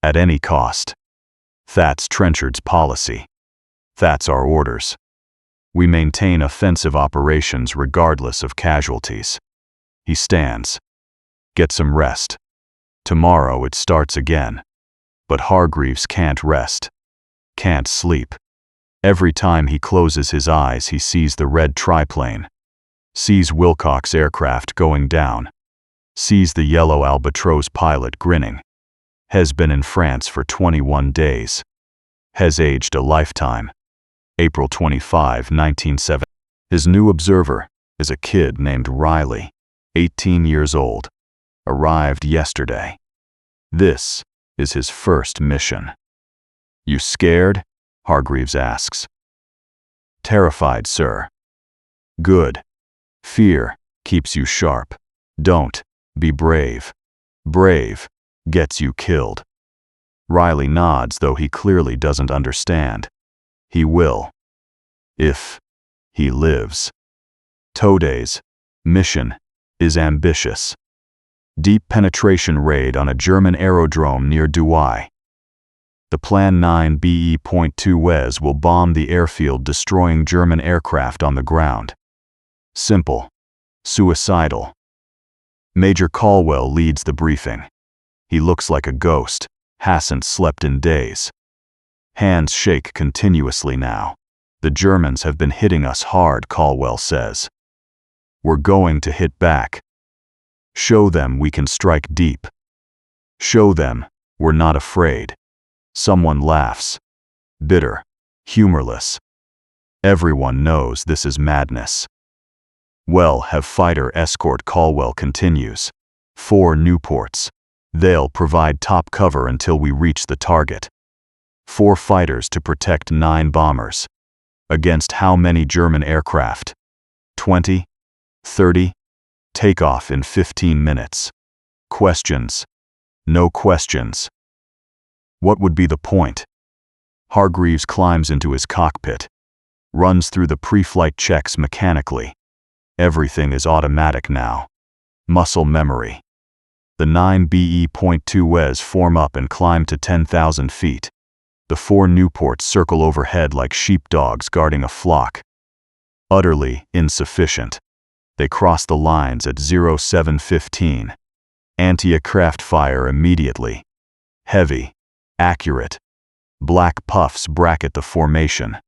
At any cost. That's Trenchard's policy. That's our orders. We maintain offensive operations regardless of casualties. He stands. Get some rest. Tomorrow it starts again. But Hargreaves can't rest. Can't sleep. Every time he closes his eyes he sees the red triplane. Sees Wilcox aircraft going down. Sees the yellow Albatros pilot grinning. Has been in France for 21 days. Has aged a lifetime. April 25, 1970. His new observer is a kid named Riley, 18 years old. Arrived yesterday. This is his first mission. You scared? Hargreaves asks. Terrified, sir. Good. Fear keeps you sharp. Don't be brave. Brave gets you killed. Riley nods, though he clearly doesn't understand. He will. If He lives. Today's mission is ambitious. Deep penetration raid on a German aerodrome near Douai. The Plan 9 BE.2 WES will bomb the airfield, destroying German aircraft on the ground. Simple. Suicidal. Major Caldwell leads the briefing. He looks like a ghost. Hasn't slept in days. Hands shake continuously now. The Germans have been hitting us hard, Caldwell says. We're going to hit back. Show them we can strike deep. Show them we're not afraid. Someone laughs. Bitter. Humorless. Everyone knows this is madness. Well, have fighter escort, Caldwell continues. 4 Nieuports. They'll provide top cover until we reach the target. 4 fighters to protect 9 bombers. Against how many German aircraft? 20? 30? Takeoff in 15 minutes. Questions? No questions. What would be the point? Hargreaves climbs into his cockpit. Runs through the pre-flight checks mechanically. Everything is automatic now. Muscle memory. The 9 BE.2 WES form up and climb to 10,000 feet. The 4 Nieuports circle overhead like sheepdogs guarding a flock. Utterly insufficient. They cross the lines at 0715. Anti-aircraft fire immediately. Heavy. Accurate. Black puffs bracket the formation.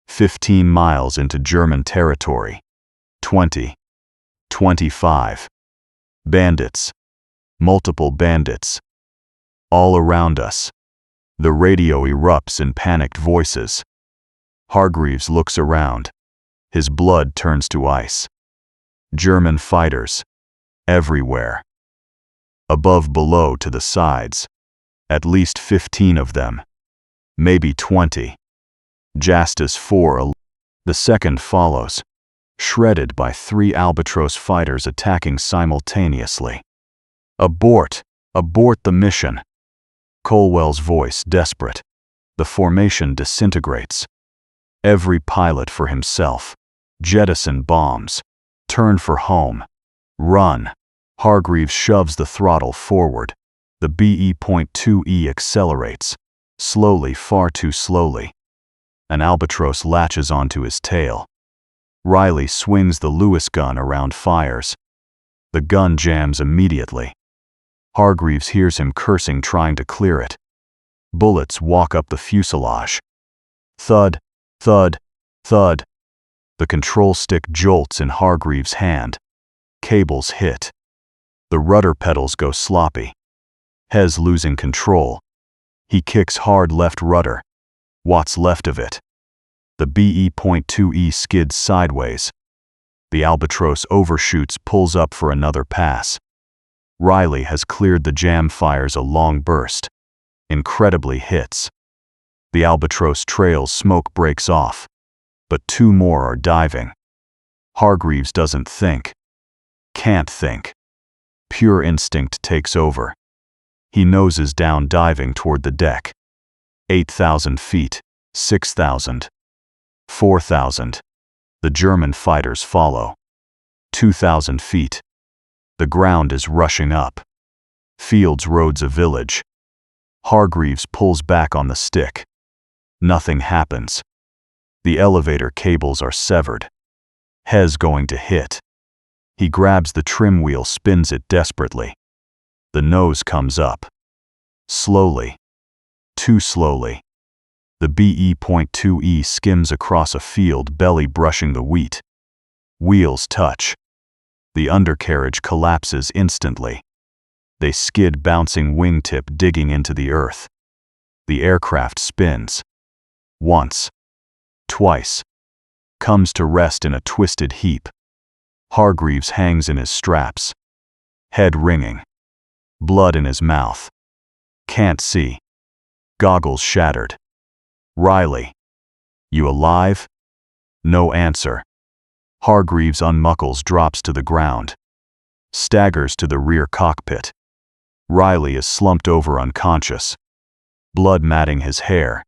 15 miles into German territory. 20. 25. Bandits. Multiple bandits. All around us. The radio erupts in panicked voices. Hargreaves looks around. His blood turns to ice. German fighters. Everywhere. Above, below, to the sides. At least 15 of them. Maybe 20. Just as 4. The second follows. Shredded by 3 Albatros fighters attacking simultaneously. Abort! Abort the mission! Caldwell's voice desperate. The formation disintegrates. Every pilot for himself. Jettison bombs. Turn for home. Run. Hargreaves shoves the throttle forward. The BE.2E accelerates. Slowly, far too slowly. An Albatros latches onto his tail. Riley swings the Lewis gun around, fires. The gun jams immediately. Hargreaves hears him cursing, trying to clear it. Bullets walk up the fuselage. Thud, thud, thud. The control stick jolts in Hargreaves' hand. Cables hit. The rudder pedals go sloppy. Hez losing control. He kicks hard left rudder. What's left of it? The BE.2E skids sideways. The Albatros overshoots, pulls up for another pass. Riley has cleared the jam, fires a long burst. Incredibly hits. The Albatros trails, smoke breaks off. But 2 more are diving. Hargreaves doesn't think. Can't think. Pure instinct takes over. He noses down, diving toward the deck. 8,000 feet, 6,000, 4,000. The German fighters follow. 2,000 feet. The ground is rushing up. Fields, roads, a village. Hargreaves pulls back on the stick. Nothing happens. The elevator cables are severed. Hez going to hit. He grabs the trim wheel, spins it desperately. The nose comes up. Slowly. Too slowly. The BE.2E skims across a field, belly brushing the wheat. Wheels touch. The undercarriage collapses instantly. They skid, bouncing wingtip, digging into the earth. The aircraft spins. Once. Twice. Comes to rest in a twisted heap. Hargreaves hangs in his straps. Head ringing. Blood in his mouth. Can't see. Goggles shattered. Riley. You alive? No answer. Hargreaves unmuckles, drops to the ground. Staggers to the rear cockpit. Riley is slumped over, unconscious. Blood matting his hair.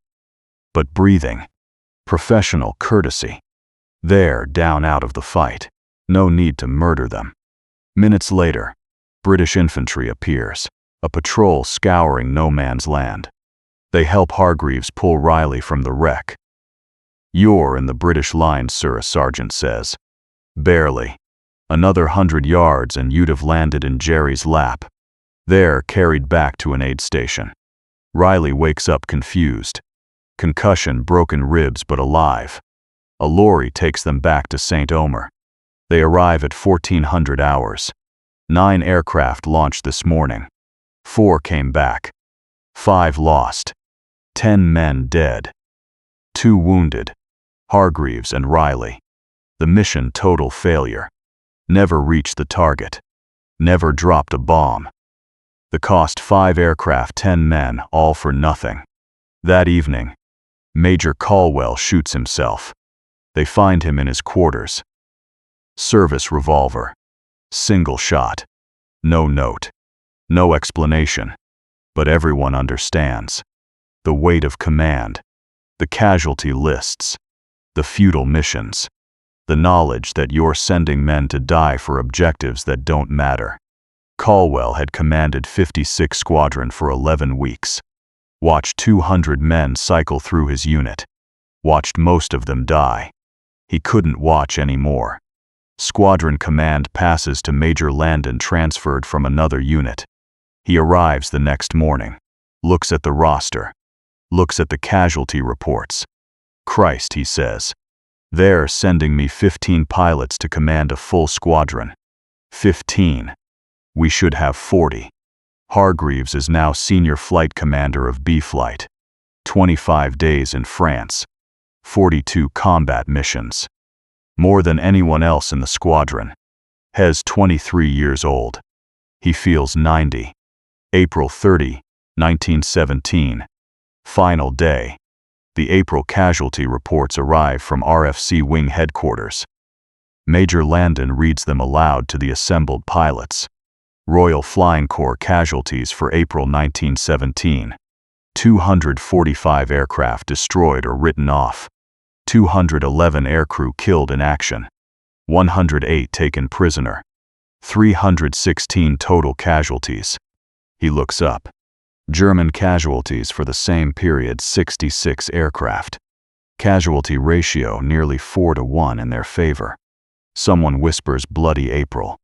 But breathing. Professional courtesy. They're down out of the fight. No need to murder them. Minutes later, British infantry appears, a patrol scouring no man's land. They help Hargreaves pull Riley from the wreck. "You're in the British lines, sir," a sergeant says. "Barely. Another 100 yards and you'd have landed in Jerry's lap." They're carried back to an aid station. Riley wakes up confused. Concussion, broken ribs, but alive. A lorry takes them back to St. Omer. They arrive at 1400 hours. 9 aircraft launched this morning. 4 came back. 5 lost. 10 men dead. 2 wounded. Hargreaves and Riley. The mission total failure. Never reached the target. Never dropped a bomb. The cost 5 aircraft, 10 men, all for nothing. That evening, Major Caldwell shoots himself. They find him in his quarters. Service revolver. Single shot. No note. No explanation. But everyone understands. The weight of command. The casualty lists. The futile missions. The knowledge that you're sending men to die for objectives that don't matter. Caldwell had commanded 56 Squadron for 11 weeks. Watched 200 men cycle through his unit. Watched most of them die. He couldn't watch anymore. Squadron command passes to Major Landon, transferred from another unit. He arrives the next morning. Looks at the roster. Looks at the casualty reports. "Christ," he says. "They're sending me 15 pilots to command a full squadron. 15. We should have 40. Hargreaves is now senior flight commander of B Flight. 25 days in France. 42 combat missions. More than anyone else in the squadron. Hes 23 years old. He feels 90. April 30, 1917. Final day. The April casualty reports arrive from RFC Wing headquarters. Major Landon reads them aloud to the assembled pilots. Royal Flying Corps casualties for April 1917. 245 aircraft destroyed or written off. 211 aircrew killed in action. 108 taken prisoner. 316 total casualties. He looks up. German casualties for the same period, 66 aircraft. Casualty ratio nearly 4-to-1 in their favor. Someone whispers Bloody April.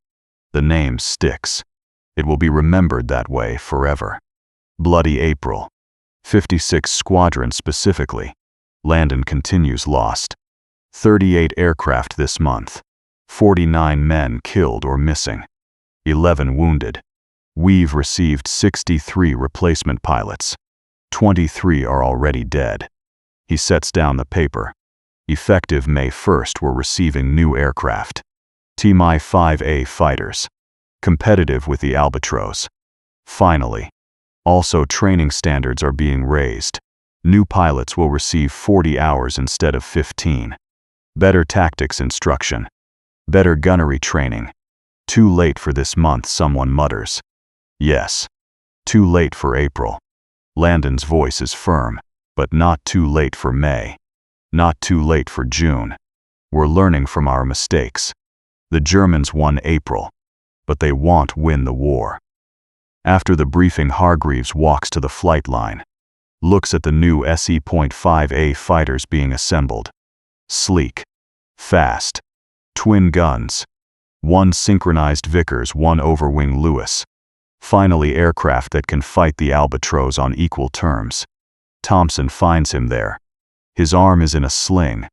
The name sticks. It will be remembered that way forever. Bloody April. 56 Squadron specifically. Landon continues lost. 38 aircraft this month. 49 men killed or missing. 11 wounded. We've received 63 replacement pilots. 23 are already dead. He sets down the paper. Effective May 1st, we're receiving new aircraft. TMI-5A fighters. Competitive with the Albatros. Finally. Also, training standards are being raised. New pilots will receive 40 hours instead of 15. Better tactics instruction. Better gunnery training. Too late for this month, someone mutters. Yes. Too late for April. Landon's voice is firm, but not too late for May. Not too late for June. We're learning from our mistakes. The Germans won April, but they won't win the war. After the briefing, Hargreaves walks to the flight line. Looks at the new SE.5A fighters being assembled. Sleek. Fast. Twin guns. 1 synchronized Vickers, 1 overwing Lewis. Finally, aircraft that can fight the Albatros on equal terms. Thompson finds him there. His arm is in a sling.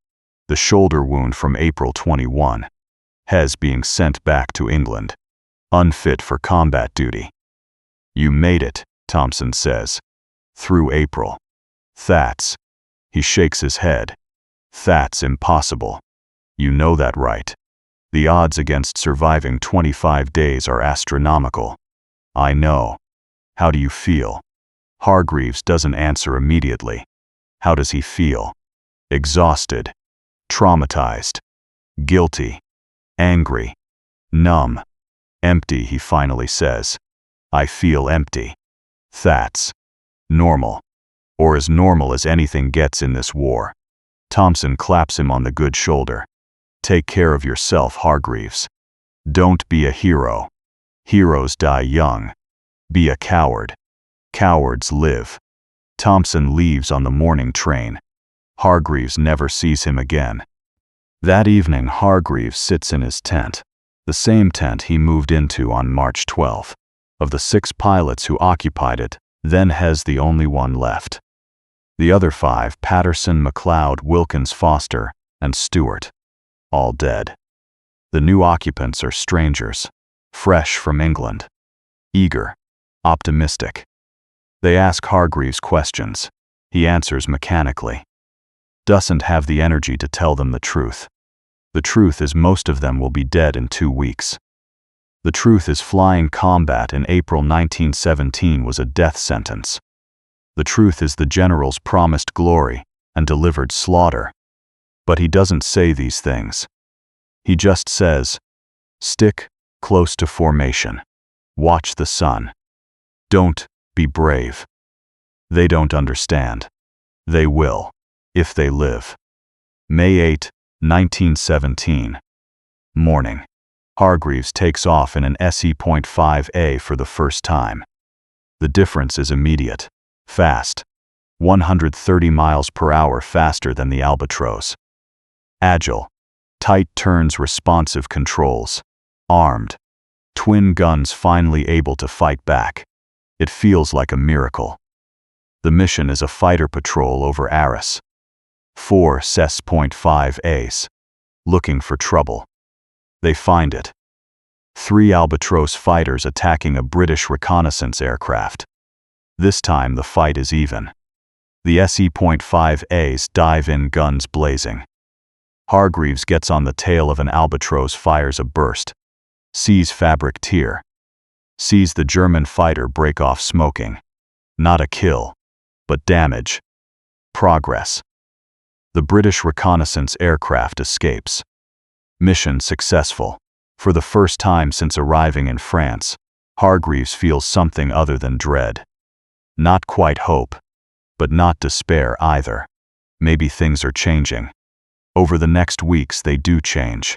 The shoulder wound from April 21. Hes being sent back to England. Unfit for combat duty. "You made it," Thompson says. "Through April." "That's..." He shakes his head. "That's impossible. You know that, right? The odds against surviving 25 days are astronomical." "I know. How do you feel?" Hargreaves doesn't answer immediately. How does he feel? Exhausted. Traumatized. Guilty. Angry. Numb. Empty, he finally says. "I feel empty." That's normal. Or as normal as anything gets in this war. Thompson claps him on the good shoulder. Take care of yourself, Hargreaves. Don't be a hero. Heroes die young. Be a coward. Cowards live. Thompson leaves on the morning train. Hargreaves never sees him again. That evening, Hargreaves sits in his tent, the same tent he moved into on March 12. Of the 6 pilots who occupied it, then Hes the only one left. The other 5, Patterson, McLeod, Wilkins, Foster, and Stewart, all dead. The new occupants are strangers, fresh from England, eager, optimistic. They ask Hargreaves questions. He answers mechanically. Doesn't have the energy to tell them the truth. The truth is most of them will be dead in 2 weeks. The truth is flying combat in April 1917 was a death sentence. The truth is the generals promised glory and delivered slaughter. But he doesn't say these things. He just says, stick close to formation. Watch the sun. Don't be brave. They don't understand. They will, if they live. May 8, 1917. Morning. Hargreaves takes off in an SE.5A for the first time. The difference is immediate. Fast. 130 miles per hour faster than the Albatros. Agile. Tight turns, responsive controls. Armed. Twin guns finally able to fight back. It feels like a miracle. The mission is a fighter patrol over Arras. 4 SES.5As. Looking for trouble. They find it. 3 Albatros fighters attacking a British reconnaissance aircraft. This time the fight is even. The SE.5As dive in, guns blazing. Hargreaves gets on the tail of an Albatros, fires a burst. Sees fabric tear. Sees the German fighter break off, smoking. Not a kill, but damage. Progress. The British reconnaissance aircraft escapes. Mission successful. For the first time since arriving in France, Hargreaves feels something other than dread. Not quite hope, but not despair either. Maybe things are changing. Over the next weeks they do change.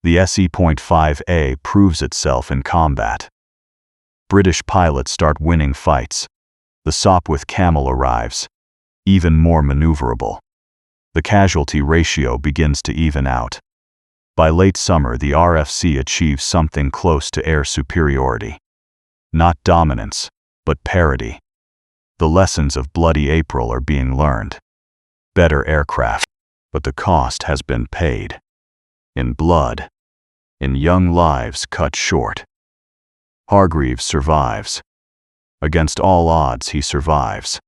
The SE.5A proves itself in combat. British pilots start winning fights. The Sopwith Camel arrives, even more maneuverable. The casualty ratio begins to even out. By late summer, the RFC achieves something close to air superiority. Not dominance, but parity. The lessons of Bloody April are being learned. Better aircraft, but the cost has been paid. In blood. In young lives cut short. Hargreaves survives. Against all odds, he survives.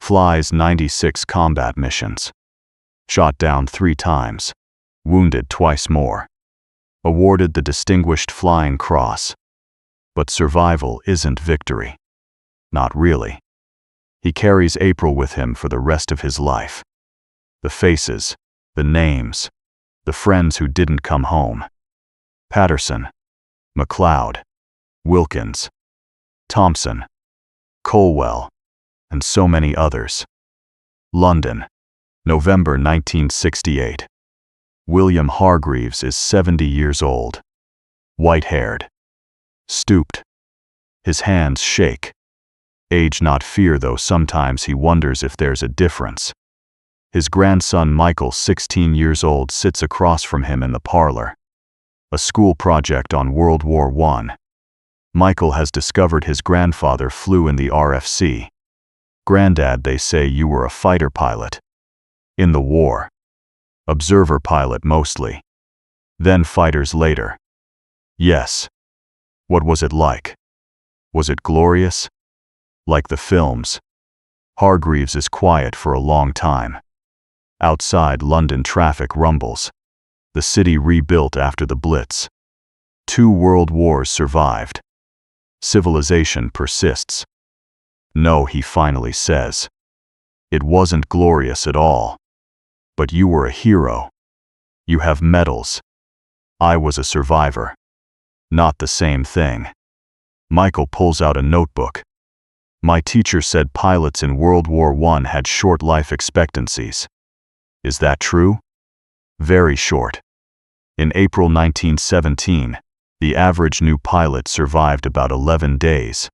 Flies 96 combat missions. Shot down 3 times. Wounded twice more. Awarded the Distinguished Flying Cross. But survival isn't victory. Not really. He carries April with him for the rest of his life. The faces, the names, the friends who didn't come home. Patterson, McLeod, Wilkins, Thompson, Colwell, and so many others. London, November 1968. William Hargreaves is 70 years old. White-haired. Stooped. His hands shake. Age not fear, though sometimes he wonders if there's a difference. His grandson Michael, 16 years old, sits across from him in the parlor. A school project on World War I. Michael has discovered his grandfather flew in the RFC. Granddad, they say you were a fighter pilot. In the war. Observer pilot mostly. Then fighters later. Yes. What was it like? Was it glorious? Like the films. Hargreaves is quiet for a long time. Outside, London traffic rumbles. The city rebuilt after the Blitz. 2 world wars survived. Civilization persists. No, he finally says. It wasn't glorious at all. But you were a hero. You have medals. I was a survivor. Not the same thing. Michael pulls out a notebook. My teacher said pilots in World War I had short life expectancies. Is that true? Very short. In April 1917, the average new pilot survived about 11 days.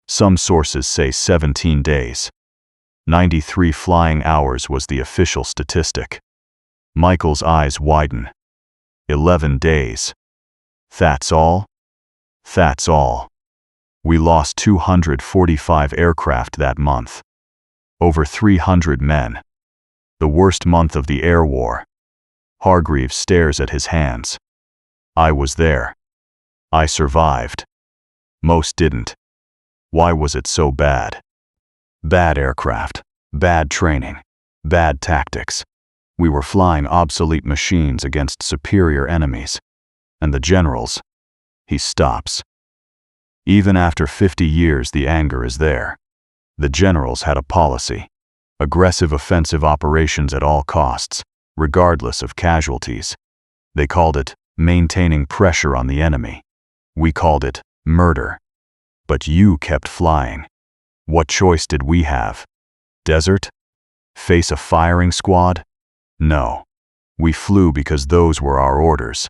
Some sources say 17 days. 93 flying hours was the official statistic. Michael's eyes widen. 11 days. That's all? That's all. We lost 245 aircraft that month. Over 300 men. The worst month of the air war. Hargreaves stares at his hands. I was there. I survived. Most didn't. Why was it so bad? Bad aircraft, bad training, bad tactics. We were flying obsolete machines against superior enemies. And the generals. He stops. Even after 50 years, the anger is there. The generals had a policy. Aggressive offensive operations at all costs, regardless of casualties. They called it maintaining pressure on the enemy. We called it murder. But you kept flying. What choice did we have? Desert? Face a firing squad? No. We flew because those were our orders.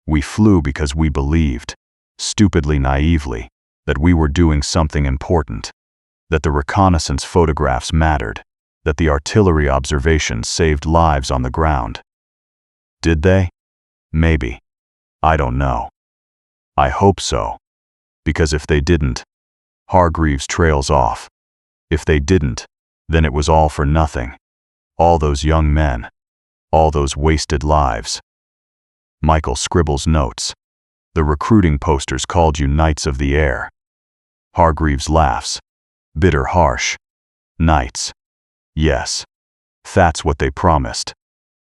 We flew because we believed, stupidly naively, that we were doing something important, that the reconnaissance photographs mattered, that the artillery observations saved lives on the ground. Did they? Maybe. I don't know. I hope so. Because if they didn't, Hargreaves trails off. If they didn't, then it was all for nothing. All those young men. All those wasted lives. Michael scribbles notes. The recruiting posters called you Knights of the Air. Hargreaves laughs. Bitter harsh. Knights. Yes. That's what they promised.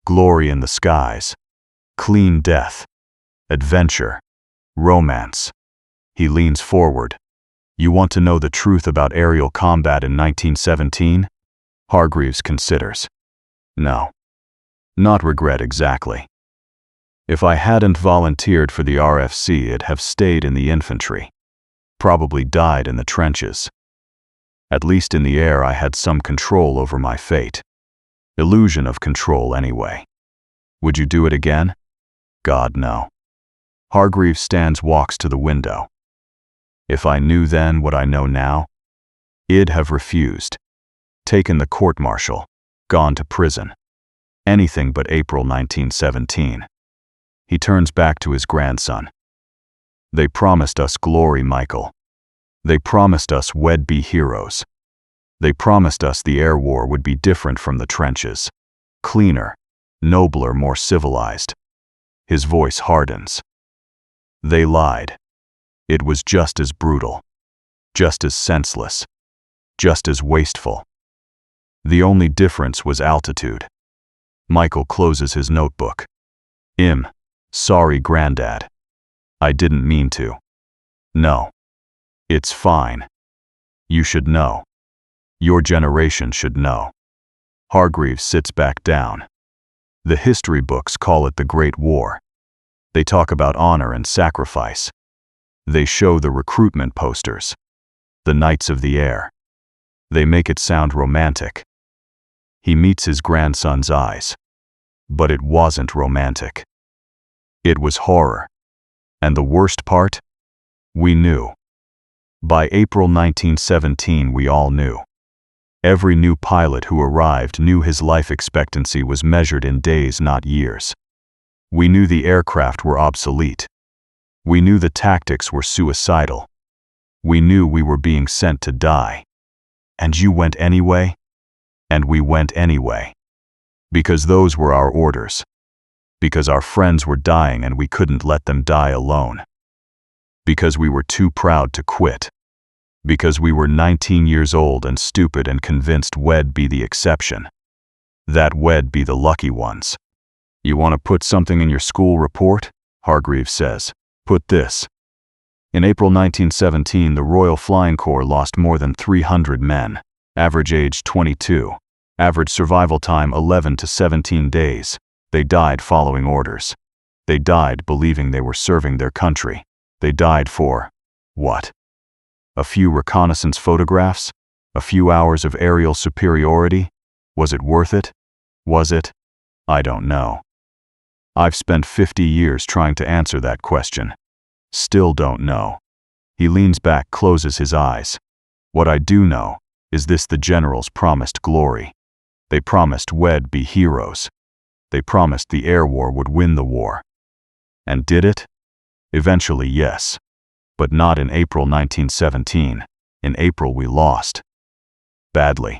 Glory in the skies. Clean death. Adventure. Romance. He leans forward. You want to know the truth about aerial combat in 1917? Hargreaves considers. No. Not regret exactly. If I hadn't volunteered for the RFC, I'd have stayed in the infantry. Probably died in the trenches. At least in the air I had some control over my fate. Illusion of control anyway. Would you do it again? God, no. Hargreaves walks to the window. If I knew then what I know now, I'd have refused. Taken the court-martial, gone to prison. Anything but April 1917. He turns back to his grandson. They promised us glory, Michael. They promised us we'd be heroes. They promised us the air war would be different from the trenches. Cleaner, nobler, more civilized. His voice hardens. They lied. It was just as brutal. Just as senseless. Just as wasteful. The only difference was altitude. Michael closes his notebook. Sorry, Granddad. I didn't mean to. No. It's fine. You should know. Your generation should know. Hargreaves sits back down. The history books call it the Great War. They talk about honor and sacrifice. They show the recruitment posters. The Knights of the Air. They make it sound romantic. He meets his grandson's eyes. But it wasn't romantic. It was horror. And the worst part? We knew. By April 1917, we all knew. Every new pilot who arrived knew his life expectancy was measured in days, not years. We knew the aircraft were obsolete. We knew the tactics were suicidal. We knew we were being sent to die. And you went anyway? And we went anyway. Because those were our orders. Because our friends were dying and we couldn't let them die alone. Because we were too proud to quit. Because we were 19 years old and stupid and convinced we'd be the exception. That we'd be the lucky ones. You want to put something in your school report? Hargreaves says. Put this. In April 1917, the Royal Flying Corps lost more than 300 men. Average age 22. Average survival time 11 to 17 days. They died following orders. They died believing they were serving their country. They died for, what? A few reconnaissance photographs? A few hours of aerial superiority? Was it worth it? Was it? I don't know. I've spent 50 years trying to answer that question. Still don't know. He leans back, closes his eyes. What I do know is this: the generals promised glory. They promised we'd be heroes. They promised the air war would win the war. And did it? Eventually, yes. But not in April 1917. In April we lost. Badly.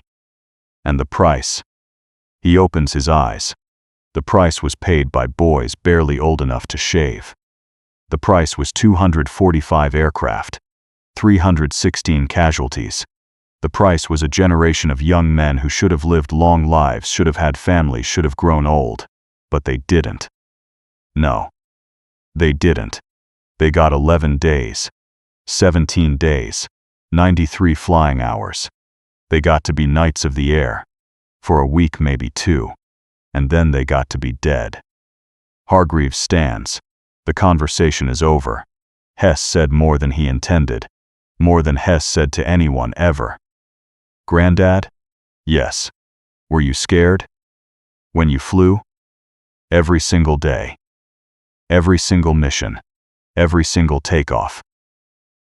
And the price? He opens his eyes. The price was paid by boys barely old enough to shave. The price was 245 aircraft, 316 casualties. The price was a generation of young men who should have lived long lives, should have had families, should have grown old. But they didn't. No. They didn't. They got 11 days, 17 days, 93 flying hours. They got to be knights of the air. For a week, maybe 2. And then they got to be dead. Hargreaves stands. The conversation is over. Hess said more than he intended. More than Hess said to anyone ever. Granddad? Yes. Were you scared? When you flew? Every single day. Every single mission. Every single takeoff.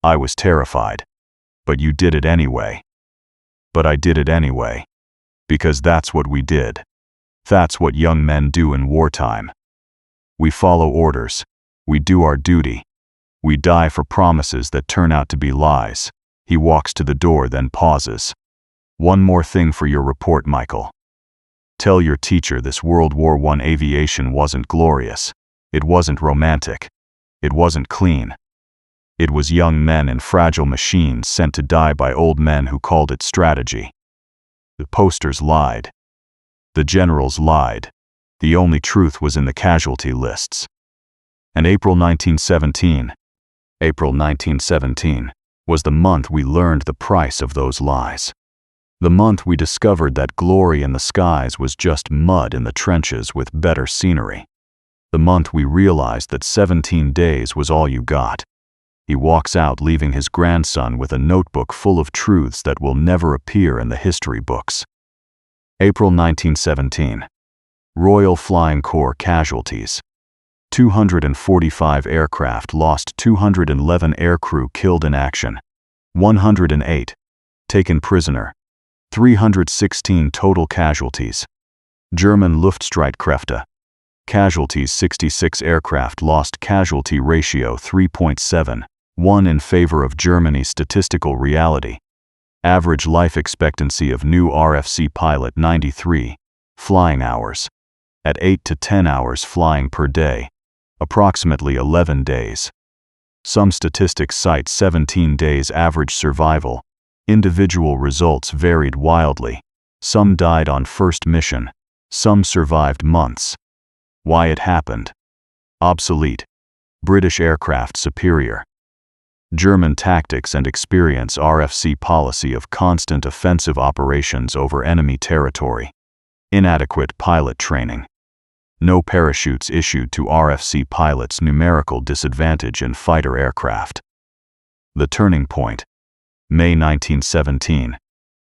I was terrified. But you did it anyway. But I did it anyway. Because that's what we did. That's what young men do in wartime. We follow orders. We do our duty. We die for promises that turn out to be lies. He walks to the door, then pauses. One more thing for your report, Michael. Tell your teacher this World War I aviation wasn't glorious. It wasn't romantic. It wasn't clean. It was young men in fragile machines sent to die by old men who called it strategy. The posters lied. The generals lied. The only truth was in the casualty lists. And April 1917 was the month we learned the price of those lies. The month we discovered that glory in the skies was just mud in the trenches with better scenery. The month we realized that 17 days was all you got. He walks out, leaving his grandson with a notebook full of truths that will never appear in the history books. April 1917. Royal Flying Corps casualties. 245 aircraft lost, 211 aircrew killed in action, 108 taken prisoner, 316 total casualties. German Luftstreitkräfte. Casualties 66 aircraft lost, casualty ratio 3.71 in favor of Germany. Statistical reality. Average life expectancy of new RFC pilot 93 flying hours. At 8 to 10 hours flying per day. Approximately 11 days. Some statistics cite 17 days average survival. Individual results varied wildly. Some died on first mission. Some survived months. Why it happened? Obsolete. British aircraft superior. German tactics and experience. RFC policy of constant offensive operations over enemy territory. Inadequate pilot training. No parachutes issued to RFC pilots. Numerical disadvantage in fighter aircraft. The turning point. May 1917.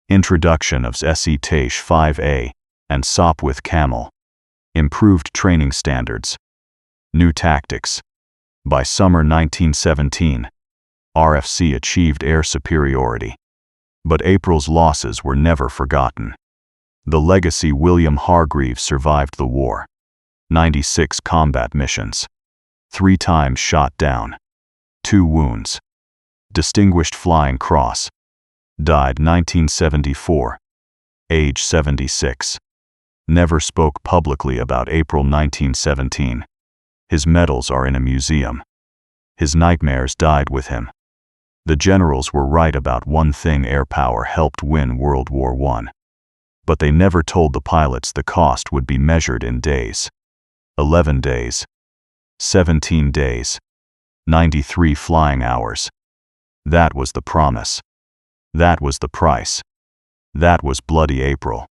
Introduction of SE-Taish 5A and Sopwith Camel. Improved training standards. New tactics. By summer 1917, RFC achieved air superiority. But April's losses were never forgotten. The legacy. William Hargreaves survived the war. 96 combat missions. 3 times shot down. 2 wounds. Distinguished Flying Cross. Died 1974. Age 76. Never spoke publicly about April 1917. His medals are in a museum. His nightmares died with him. The generals were right about one thing: air power helped win World War I. But they never told the pilots the cost would be measured in days. 11 days. 17 days. 93 flying hours. That was the promise. That was the price. That was Bloody April.